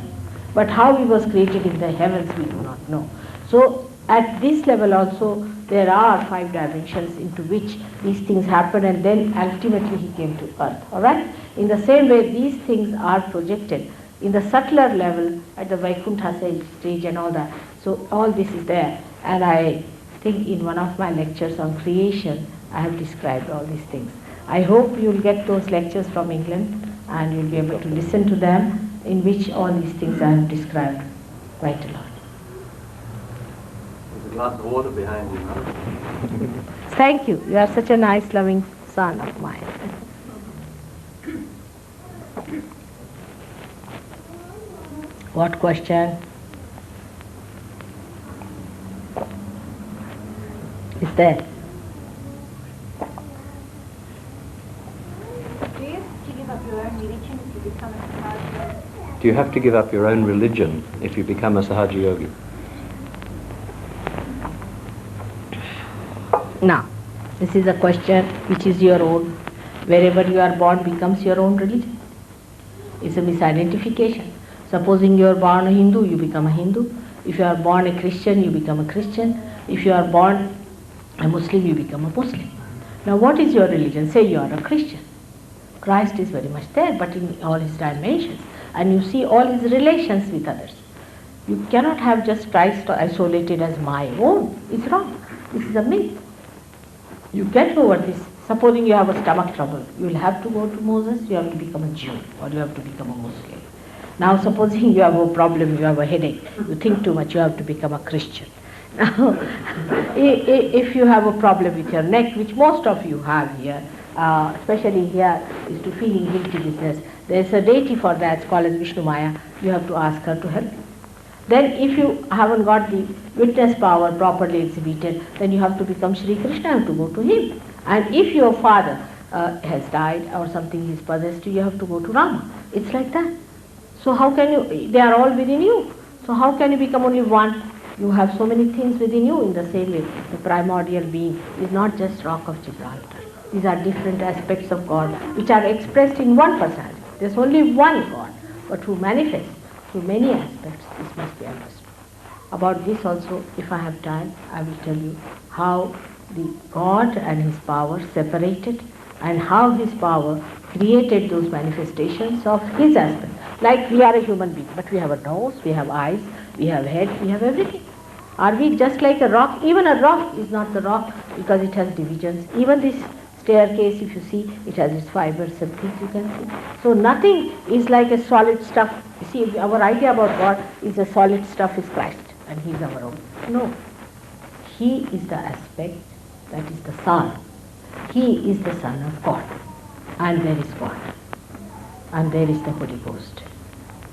but how he was created in the heavens we do not know. So at this level also there are 5 dimensions into which these things happen, and then ultimately he came to earth. Alright? In the same way these things are projected in the subtler level at the Vaikuntha stage and all that. So all this is there, and I think in one of my lectures on creation I have described all these things. I hope you will get those lectures from England and you will be able to listen to them, in which all these things I have described quite a lot. There's a glass of water behind you, huh? Thank you. You are such a nice, loving son of mine. What question? Is there? Do you have to give up your own religion if you become a Sahaja Do yogi? you have to give up your own religion if you become a Sahaja Yogi? Now, this is a question which is your own. Wherever you are born becomes your own religion. It's a misidentification. Supposing you are born a Hindu, you become a Hindu. If you are born a Christian, you become a Christian. If you are born a Muslim, you become a Muslim. Now what is your religion? Say you are a Christian. Christ is very much there, but in all his dimensions. And you see all his relations with others. You cannot have just Christ isolated as my own. It's wrong. This is a myth. You get over this. Supposing you have a stomach trouble, you will have to go to Moses, you have to become a Jew, or you have to become a Muslim. Now supposing you have a problem, you have a headache, you think too much, you have to become a Christian. Now, if you have a problem with your neck, which most of you have here, especially here, is to feeling guilty business, there is a deity for that, it's called as Vishnu Maya, you have to ask her to help you. Then if you haven't got the witness power properly exhibited, then you have to become Sri Krishna, you have to go to him. And if your father has died or something is possessed you, have to go to Rama. It's like that. So how can you, they are all within you. So how can you become only one? You have so many things within you. In the same way, the primordial being is not just rock of Gibraltar. These are different aspects of God which are expressed in one personality. There's only one God, but who manifests through many aspects. This must be understood. About this also, if I have time, I will tell you how the God and his power separated, and how his power created those manifestations of his aspect. Like we are a human being, but we have a nose, we have eyes, we have head, we have everything. Are we just like a rock? Even a rock is not the rock because it has divisions. Even this staircase, if you see, it has its fibers and things you can see. So nothing is like a solid stuff. You see, our idea about God is a solid stuff is Christ and he is our own. No. He is the aspect that is the Son. He is the Son of God. And there is God. And there is the Holy Ghost.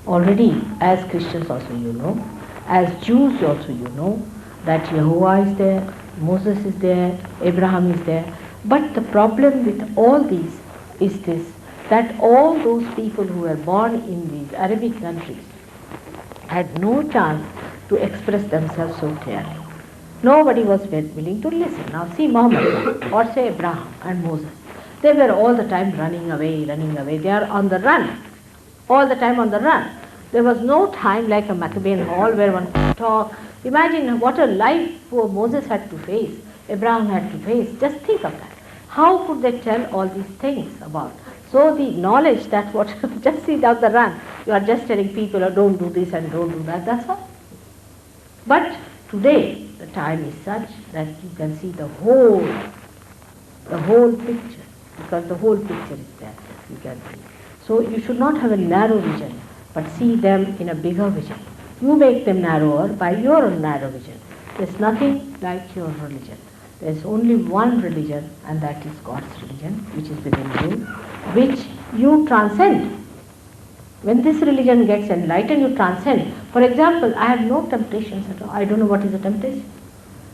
Already, as Christians also you know, As Jews also, you know that Jehovah is there, Moses is there, Abraham is there. But the problem with all these is this, that all those people who were born in these Arabic countries had no chance to express themselves so clearly. Nobody was willing to listen. Now see Muhammad or say Abraham and Moses. They were all the time running away, running away. They are on the run, all the time on the run. There was no time like a Maccabean hall where one could talk. Imagine what a life poor Moses had to face, Abraham had to face. Just think of that. How could they tell all these things about? So the knowledge that what, just see down the run, you are just telling people, oh, don't do this and don't do that, that's all. But today, the time is such that you can see the whole picture, because the whole picture is there, you can see. So you should not have a narrow vision, but see them in a bigger vision. You make them narrower by your narrow vision. There's nothing like your religion. There's only one religion, and that is God's religion, which is within you, which you transcend. When this religion gets enlightened, you transcend. For example, I have no temptations at all. I don't know what is a temptation.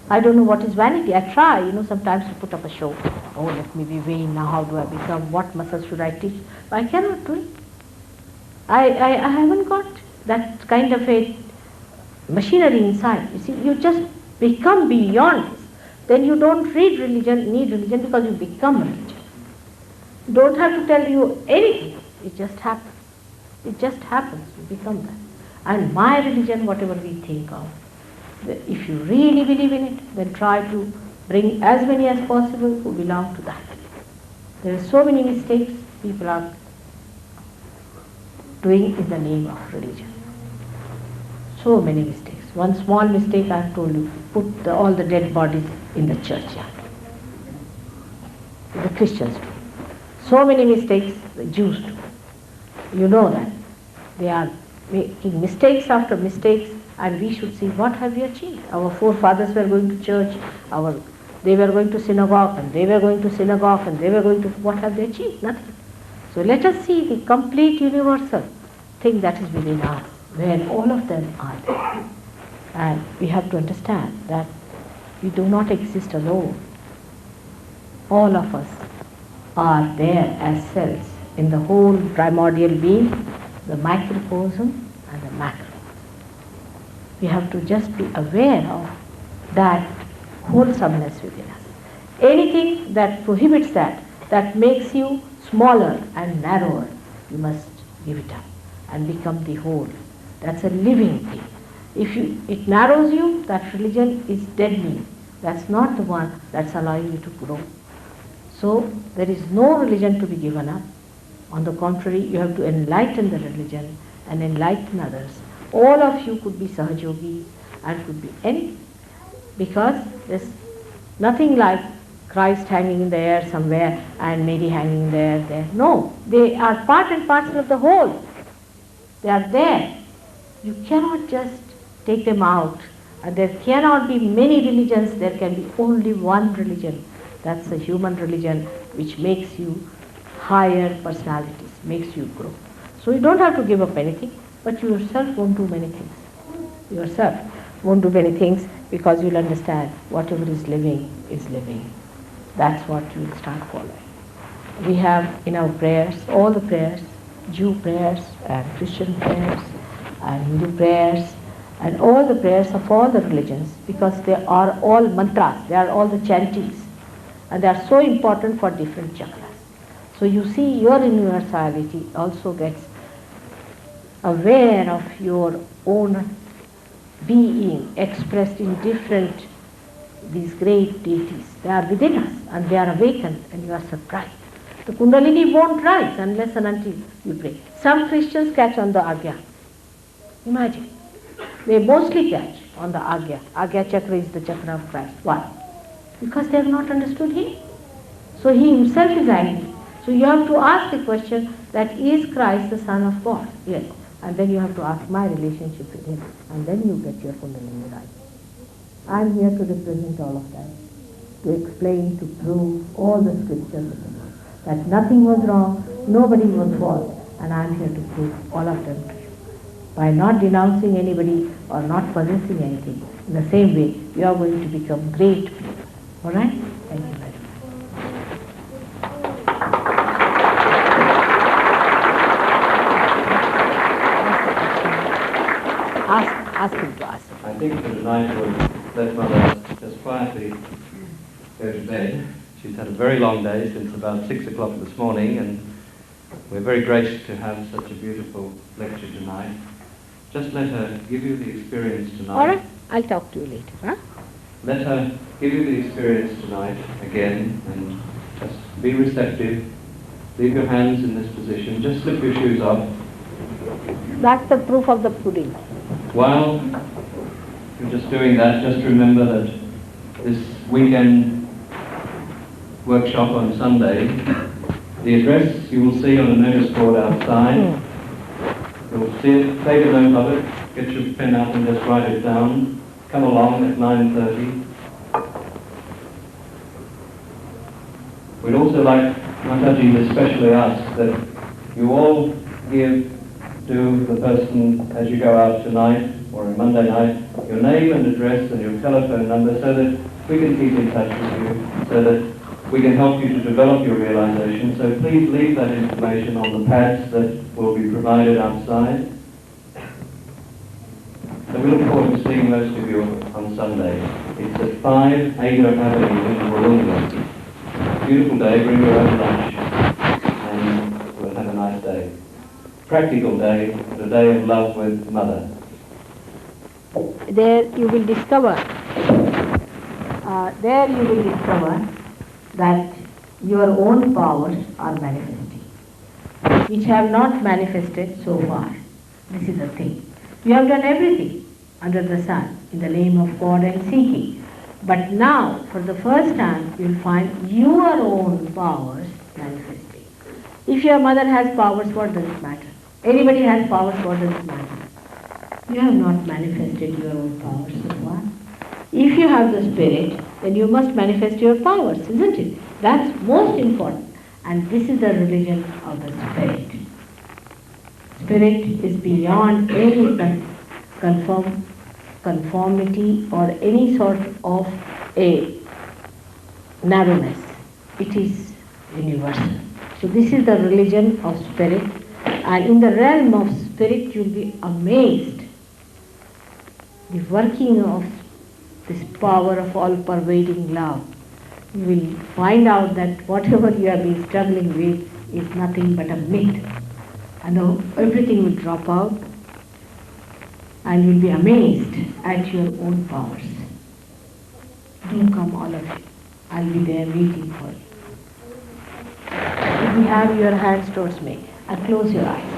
I don't know what is vanity. I try, sometimes to put up a show. Oh, let me be vain now. How do I become? What muscles should I teach? I cannot do it. I haven't got that kind of a machinery inside. You see, you just become beyond this. Then you don't need religion because you become religion. You don't have to tell you anything. It just happens. It just happens. You become that. And my religion, whatever we think of, if you really believe in it, then try to bring as many as possible who belong to that. There are so many mistakes people are doing in the name of religion. So many mistakes. One small mistake I have told you, put all the dead bodies in the churchyard. The Christians do. So many mistakes the Jews do. You know that. They are making mistakes after mistakes, and we should see what have we achieved. Our forefathers were going to church, they were going to synagogue, and they were going to synagogue, and they were going to, what have they achieved? Nothing. So let us see the complete universal thing that is within us, where all of them are there. And we have to understand that we do not exist alone. All of us are there as cells in the whole primordial being, the microcosm and the macro. We have to just be aware of that wholesomeness within us. Anything that prohibits that makes you smaller and narrower, you must give it up and become the whole. That's a living thing. If it narrows you, that religion is deadening. That's not the one that's allowing you to grow. So there is no religion to be given up. On the contrary, you have to enlighten the religion and enlighten others. All of you could be Sahajogis and could be anything. Because there's nothing like Christ hanging in the air somewhere and Mary hanging there. No, they are part and parcel of the whole. They are there. You cannot just take them out. And there cannot be many religions. There can be only one religion. That's the human religion, which makes you higher personalities, makes you grow. So you don't have to give up anything, but you yourself won't do many things. Yourself won't do many things because you'll understand whatever is living is living. That's what you'll start following. We have in our prayers, all the prayers, Jew prayers and Christian prayers and Hindu prayers and all the prayers of all the religions, because they are all mantras, they are all the chantings, and they are so important for different chakras. So you see your universality also gets aware of your own being expressed in different, these great deities. They are within us and they are awakened and you are surprised. The Kundalini won't rise unless and until you pray. Some Christians catch on the Agya. Imagine. They mostly catch on the Agya. Agya Chakra is the Chakra of Christ. Why? Because they have not understood Him. So He Himself is angry. So you have to ask the question that is Christ the Son of God? Yes. And then you have to ask my relationship with Him. And then you get your Kundalini right. I am here to represent all of that. To explain, to prove all the scriptures of the world. That nothing was wrong, nobody was false. And I am here to prove all of them to you. by not denouncing anybody or not possessing anything. In the same way, you are going to become great people. All right? Thank you very much. Ask him to ask. I think for tonight we'll let Mother just quietly go to bed. She's had a very long day since about 6 o'clock this morning, and we're very grateful to have such a beautiful lecture tonight. Just let her give you the experience tonight. All right, I'll talk to you later. Huh? Let her give you the experience tonight again, and just be receptive. Leave your hands in this position. Just slip your shoes off. That's the proof of the pudding. While you're just doing that, just remember that this weekend workshop on Sunday, the address you will see on the notice board outside. You'll see it, take a note of it, get your pen out and just write it down. Come along at 9:30. We'd also like Mataji to especially ask that you all give to the person as you go out tonight or on Monday night your name and address and your telephone number so that we can keep in touch with you, so that we can help you to develop your realization. So please leave that information on the pads that will be provided outside. So we look forward to seeing most of you on Sunday. It's at 5 Ada Avenue in Wollongong. Beautiful day, bring your own lunch, and we'll have a nice day. Practical day, the day of love with Mother. There you will discover that your own powers are manifesting, which have not manifested so far. This is the thing. You have done everything under the sun in the name of God and seeking. But now, for the first time, you will find your own powers manifesting. If your mother has powers, what does it matter? Anybody has powers, what does it matter? You have not manifested your own powers so far. If you have the spirit, then you must manifest your powers, isn't it? That's most important. And this is the religion of the spirit. Spirit is beyond any conformity or any sort of a narrowness. It is universal. So this is the religion of spirit, and in the realm of spirit you will be amazed the working of this power of all-pervading love. You will find out that whatever you have been struggling with is nothing but a myth, and everything will drop out, and you will be amazed at your own powers. Do come, all of you. I'll be there waiting for you. If you have your hands towards me, and close your eyes.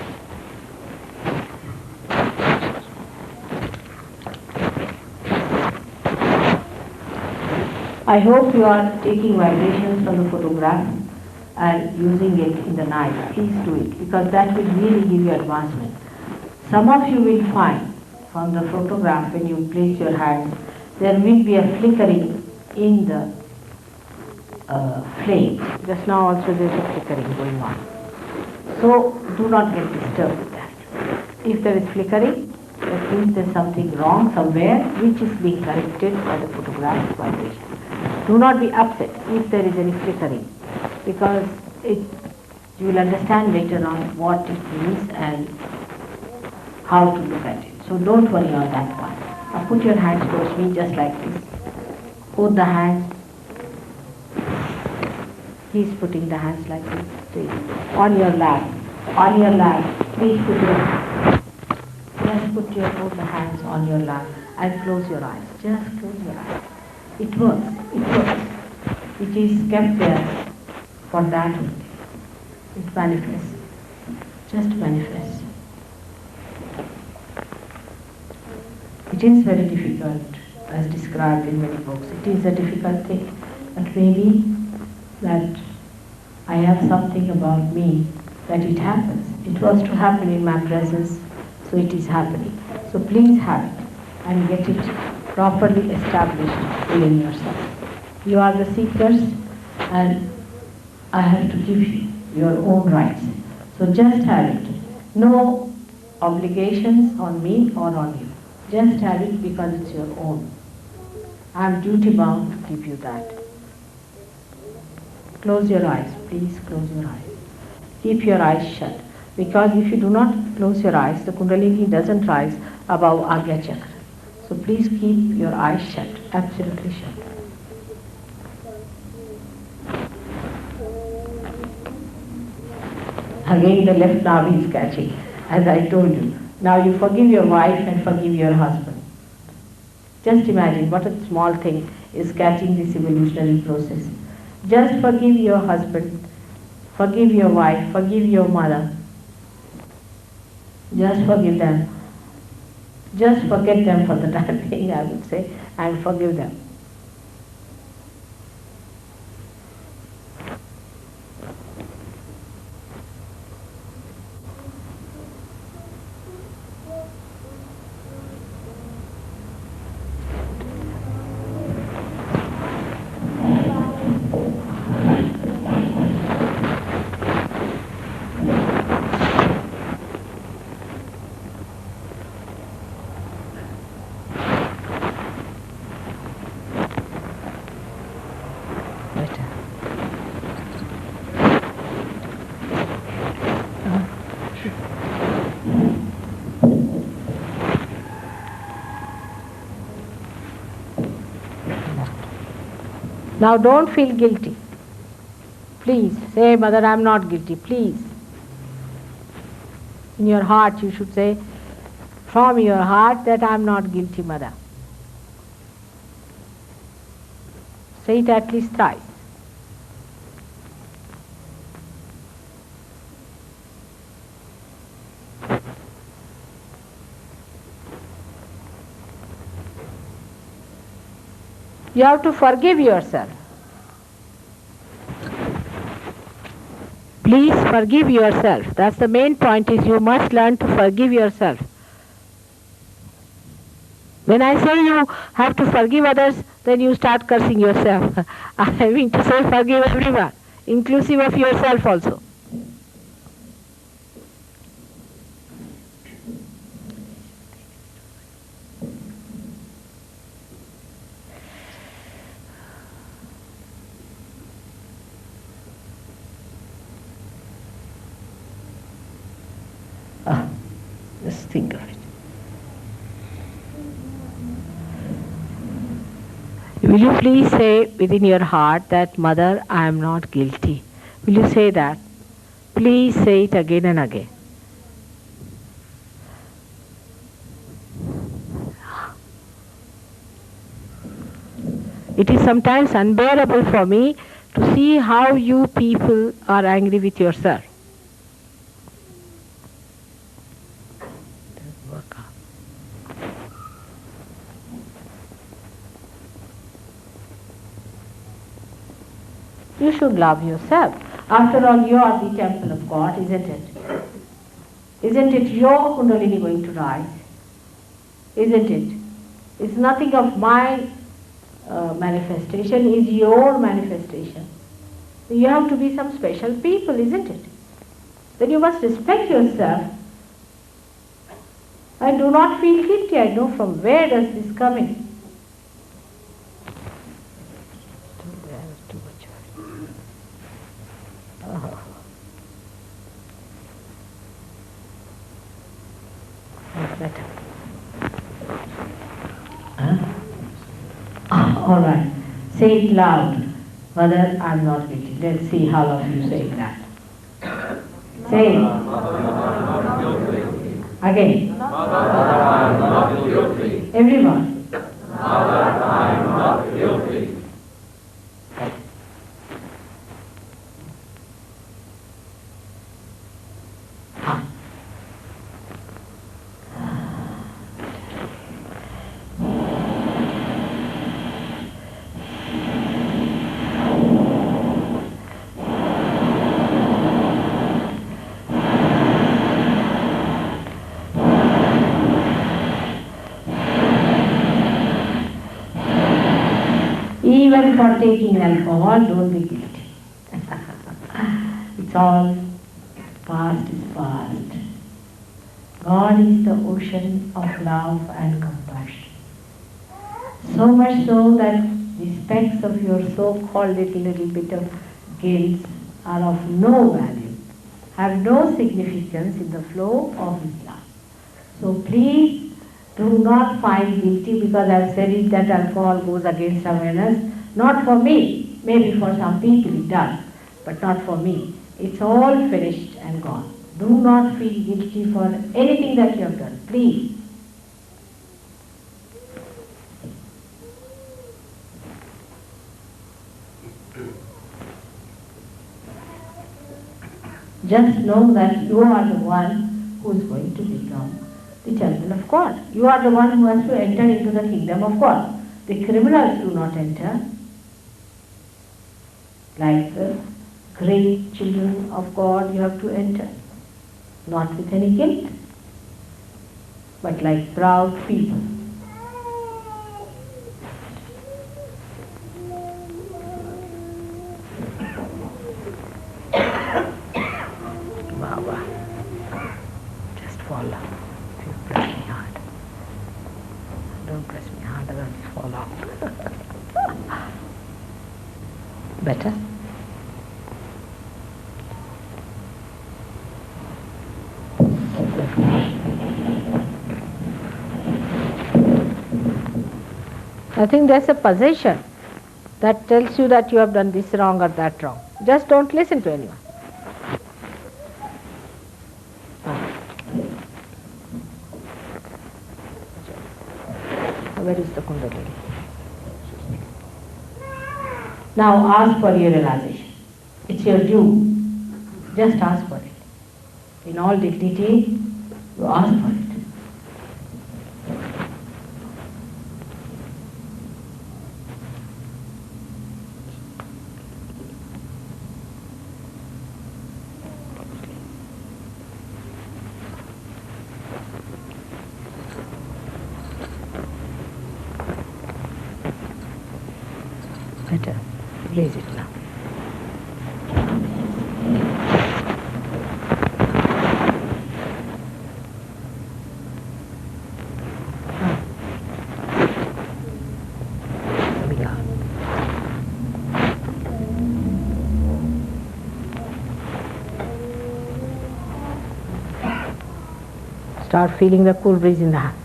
I hope you are taking vibrations from the photograph and using it in the night. Please do it, because that will really give you advancement. Some of you will find from the photograph, when you place your hands, there will be a flickering in the flame. Just now also there is a flickering going on. So do not get disturbed with that. If there is flickering, that means there is something wrong somewhere which is being corrected by the photograph vibration. Do not be upset if there is any flickering, because you will understand later on what it means and how to look at it. So don't worry on that one. Now put your hands towards me just like this. Hold the hands. He's putting the hands like this. Please. On your lap. On your lap. Please put your hold the hands on your lap and close your eyes. Just close your eyes. It works. It works. It is kept there for that only. It manifests. Just manifests. It is very difficult, as described in many books. It is a difficult thing. But maybe that I have something about me that it happens. It was to happen in my presence, so it is happening. So please have it and get it properly established within yourself. You are the seekers, and I have to give you your own rights. So just have it. No obligations on me or on you. Just have it because it's your own. I am duty bound to give you that. Close your eyes, please close your eyes. Keep your eyes shut. Because if you do not close your eyes, the Kundalini doesn't rise above Agya Chakra. So please keep your eyes shut, absolutely shut. Again the left Nabhi is catching, as I told you. Now you forgive your wife and forgive your husband. Just imagine what a small thing is catching this evolutionary process. Just forgive your husband, forgive your wife, forgive your mother. Just forgive them. Just forget them for the time being, I would say, and forgive them. Now don't feel guilty. Please say, Mother, I am not guilty, please. In your heart you should say, from your heart, that I am not guilty, Mother. Say it at least thrice. You have to forgive yourself. Please forgive yourself. That's the main point, is you must learn to forgive yourself. When I say you have to forgive others, then you start cursing yourself. I mean to say forgive everyone, inclusive of yourself also. Just think of it. Will you please say within your heart that, Mother, I am not guilty? Will you say that? Please say it again and again. It is sometimes unbearable for me to see how you people are angry with yourself. You should love yourself. After all, you are the temple of God, isn't it? Isn't it your Kundalini going to rise? Isn't it? It's nothing of my manifestation, it's your manifestation. You have to be some special people, isn't it? Then you must respect yourself. I do not feel guilty. I know from where does this come in. Better. All right. Say it loud. Mother, I am not guilty. Let's see how long you say that. Say it. Again. Mother, I am not guilty. Everyone. Mother, I am not guilty. Even for taking alcohol, don't be guilty. It's all past is past. God is the ocean of love and compassion. So much so that the specks of your so-called little bit of guilt are of no value, have no significance in the flow of His love. So please do not find guilty because I have said it that alcohol goes against awareness. Not for me, maybe for some people it does, but not for me. It's all finished and gone. Do not feel guilty for anything that you have done, please. Just know that you are the one who is going to become the temple of God. You are the one who has to enter into the kingdom of God. The criminals do not enter. Like the great children of God, you have to enter. Not with any guilt, but like proud people. Baba, just fall out. If you press me hard. Don't press me hard, I'll just fall out. Better? I think there's a position that tells you that you have done this wrong or that wrong. Just don't listen to anyone. Where is the Kundalini? Now ask for your realization. It's your due. Just ask for it. In all dignity, you ask for it. Better. Raise it now. Start feeling the cool breeze in the hand.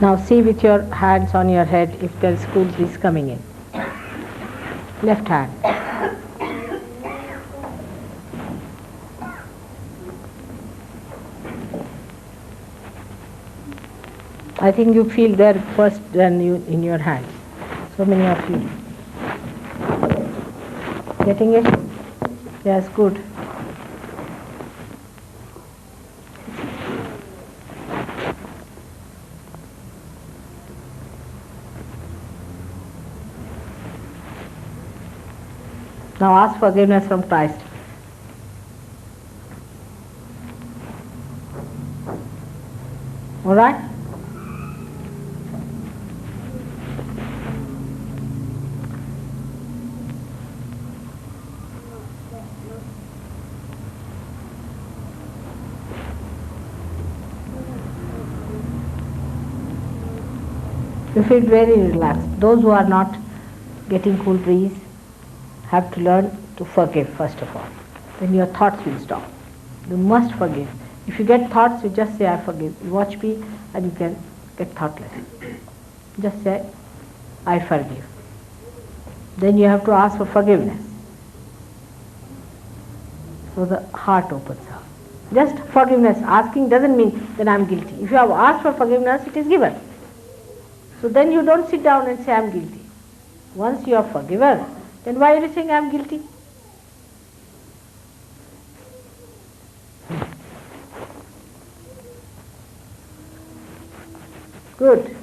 Now see with your hands on your head if there is cool breeze coming in. Left hand. I think you feel there first than you in your hands. So many of you. Getting it? Yes, good. Now ask forgiveness from Christ. All right? You feel very relaxed. Those who are not getting cool breeze have to learn to forgive first of all. Then your thoughts will stop. You must forgive. If you get thoughts, you just say, I forgive. You watch me and you can get thoughtless. Just say, I forgive. Then you have to ask for forgiveness. So the heart opens up. Just forgiveness. Asking doesn't mean that I am guilty. If you have asked for forgiveness, it is given. So then you don't sit down and say, I am guilty. Once you are forgiven, then why are you saying I am guilty? Good.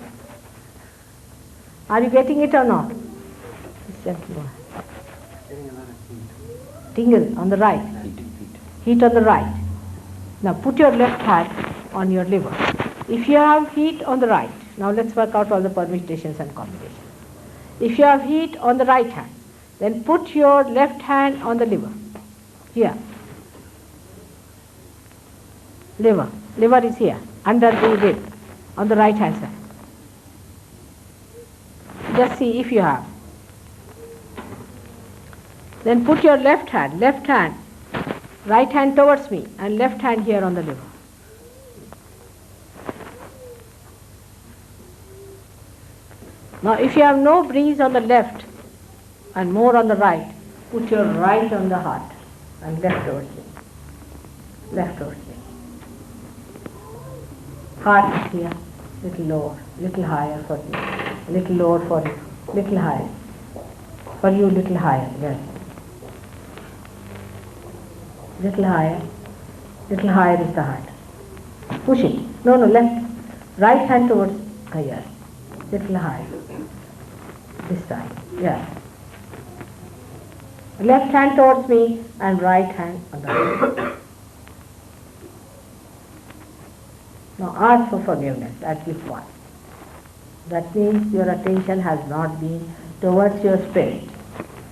Are you getting it or not? Just gently go ahead. Getting a lot of heat. Tingle on the right. Heat on the right. Now put your left hand on your liver. If you have heat on the right, now let's work out all the permutations and combinations. If you have heat on the right hand, then put your left hand on the liver. Here. Liver. Liver is here, under the rib, on the right hand side. Just see if you have. Then put your left hand, right hand towards me, and left hand here on the liver. Now if you have no breeze on the left and more on the right, put your right on the heart and left towards me. Left towards me. Heart is here, little lower, little higher for you, little lower for you, little higher. For you, little higher, yes. Little higher is the heart. Push it. No, left. Right hand towards here. Little higher. This side, yeah. Left hand towards me and right hand on the right. Now ask for forgiveness, at least once. That means your attention has not been towards your spirit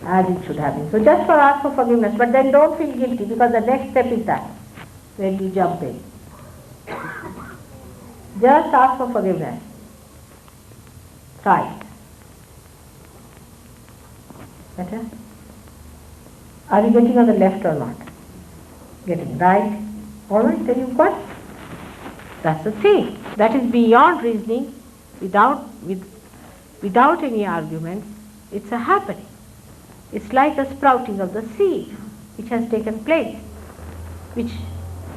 as it should have been. So just ask for forgiveness, but then don't feel guilty, because the next step is that, where you jump in. Just ask for forgiveness. Try it. Better? Are you getting on the left or not? Getting right? Alright, then you've got. That's the thing. That is beyond reasoning, without any arguments. It's a happening. It's like a sprouting of the seed which has taken place, which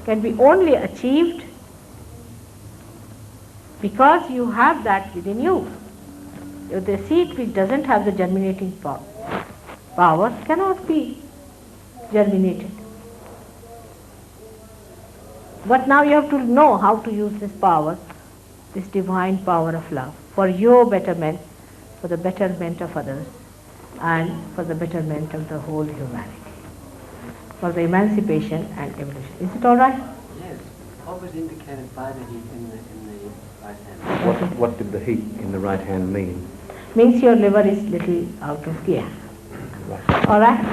can be only achieved because you have that within you. The seed which doesn't have the germinating power cannot be germinated. But now you have to know how to use this power, this divine power of love, for your betterment, for the betterment of others, and for the betterment of the whole humanity, for the emancipation and evolution. Is it all right? Yes. What was indicated by the heat in the right hand? What did the heat in the right hand mean? Means your liver is little out of gear. Right. All right?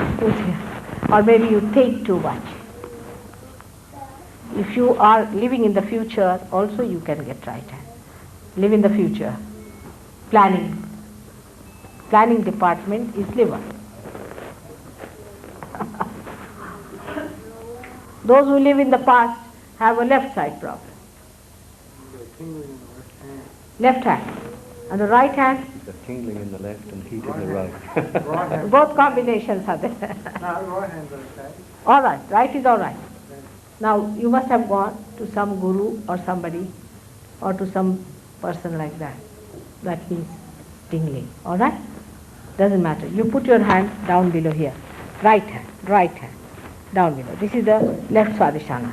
Or maybe you think too much. If you are living in the future, also you can get right hand. Live in the future. Planning department is liver. Those who live in the past have a left side problem. Left hand. And the right hand? The tingling in the left and heat in the right. Both combinations are there. No, right hand's okay. All right, right is all right. Now you must have gone to some guru or somebody, or to some person like that. That means tingling. All right? Doesn't matter. You put your hand down below here. Right hand, down below. This is the left Swadhisthana.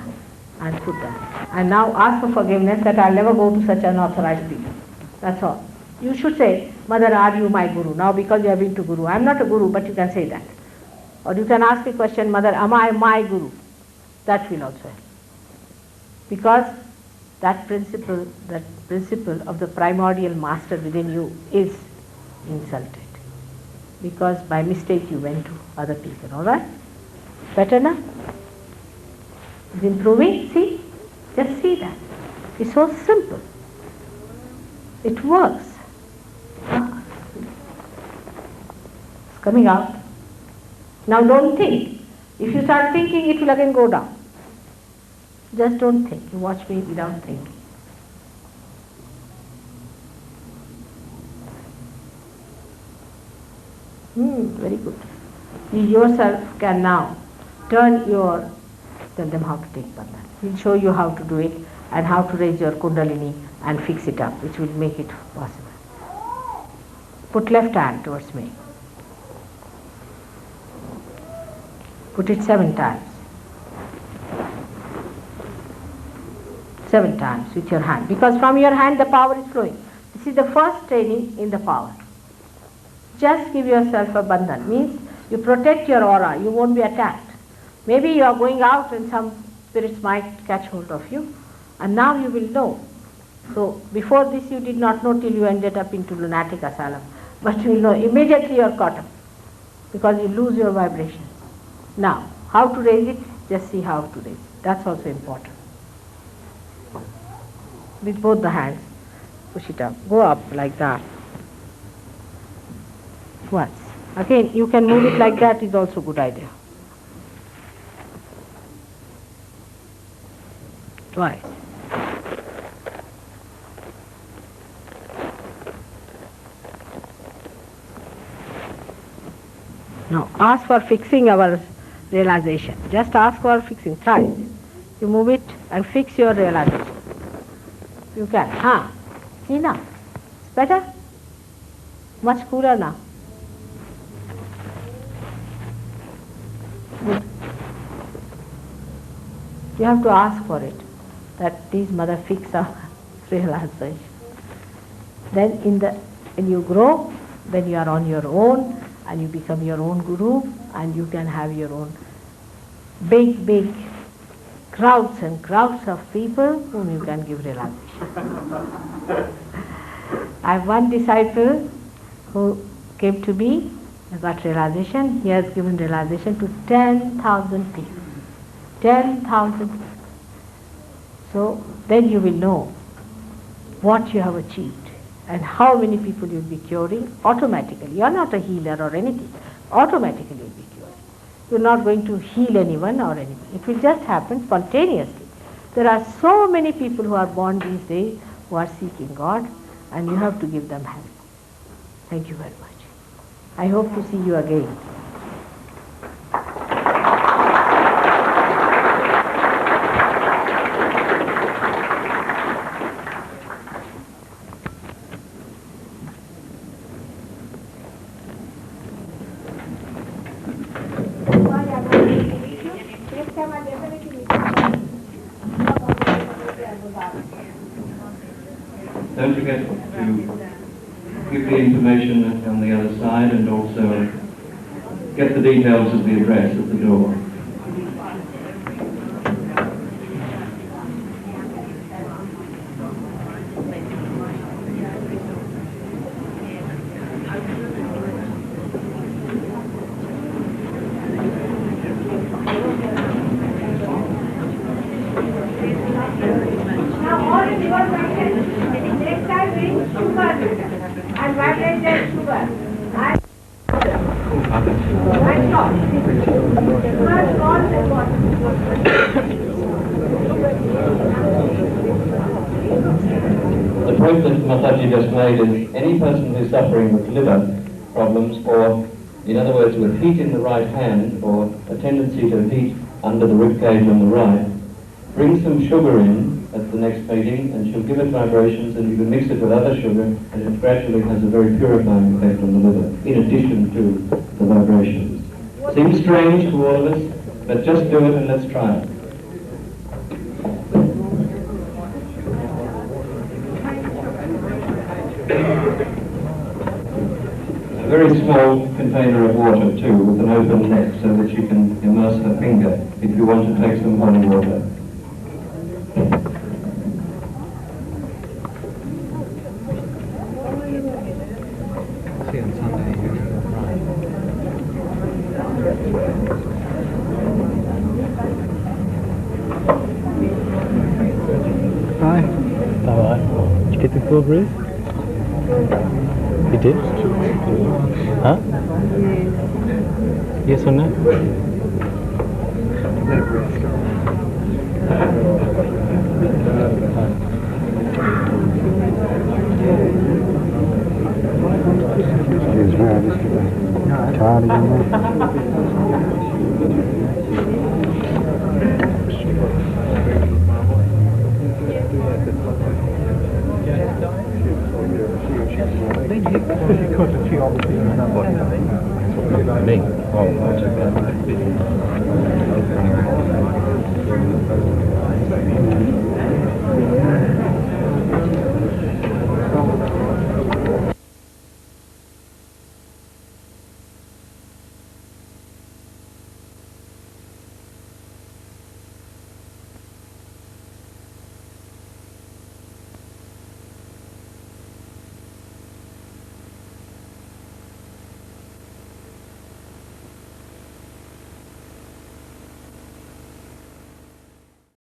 And put that. And now ask for forgiveness that I'll never go to such unauthorized people. That's all. You should say, Mother, are you my guru? Now because you have been to guru. I'm not a guru, but you can say that. Or you can ask the question, Mother, am I my guru? That will also help. Because that principle of the primordial master within you is insulted. Because by mistake you went to other people, all right? Better now? Is improving? See? Just see that. It's so simple. It works. It's coming out. Now don't think. If you start thinking, it will again go down. Just don't think. You watch me without thinking. Very good. You yourself can now tell them how to take bandhan. He'll show you how to do it and how to raise your kundalini and fix it up, which will make it possible. Put left hand towards me. Put it 7 times. 7 times with your hand. Because from your hand the power is flowing. This is the first training in the power. Just give yourself a bandhan. Means you protect your aura, you won't be attacked. Maybe you are going out and some spirits might catch hold of you, and now you will know. So before this you did not know till you ended up into lunatic asylum. But you will know immediately you are caught up, because you lose your vibration. Now, how to raise it? Just see how to raise it. That's also important. With both the hands, push it up. Go up like that. Once. Again, you can move it like that, is also a good idea. Twice. Now, ask for fixing our realization. Just ask for fixing. Thrice. You move it and fix your realization. You can. See now? It's better? Much cooler now. Good. You have to ask for it, that please Mother fix our realization. Then when you grow, then you are on your own and you become your own guru, and you can have your own big crowds and crowds of people whom you can give realization. I have one disciple who came to me, I got realization. He has given realization to 10,000 people. 10,000. So then you will know what you have achieved and how many people you will be curing automatically. You are not a healer or anything. Automatically you will be curing. You are not going to heal anyone or anything. It will just happen spontaneously. There are so many people who are born these days who are seeking God, and you have to give them help. Thank you very much. I hope to see you again. Don't forget to give the information on the other side, and also get the details of the address at the door. The point that Mataji just made is any person who's suffering with liver problems, or in other words with heat in the right hand, or a tendency to heat under the rib cage on the right, bring some sugar in at the next meeting and she'll give it vibrations, and you can mix it with other sugar, and it gradually has a very purifying effect on the liver, in addition to the vibrations. Seems strange to all of us, but just do it and let's try it. A very small container of water too, with an open neck, so that you can immerse her finger if you want to take some holy water. See you on Sunday. Hi. Alright. Did you get the full breeze? You did? Huh? Yes or no? Excuse me, I just get Charlie in Me? Oh, that's okay.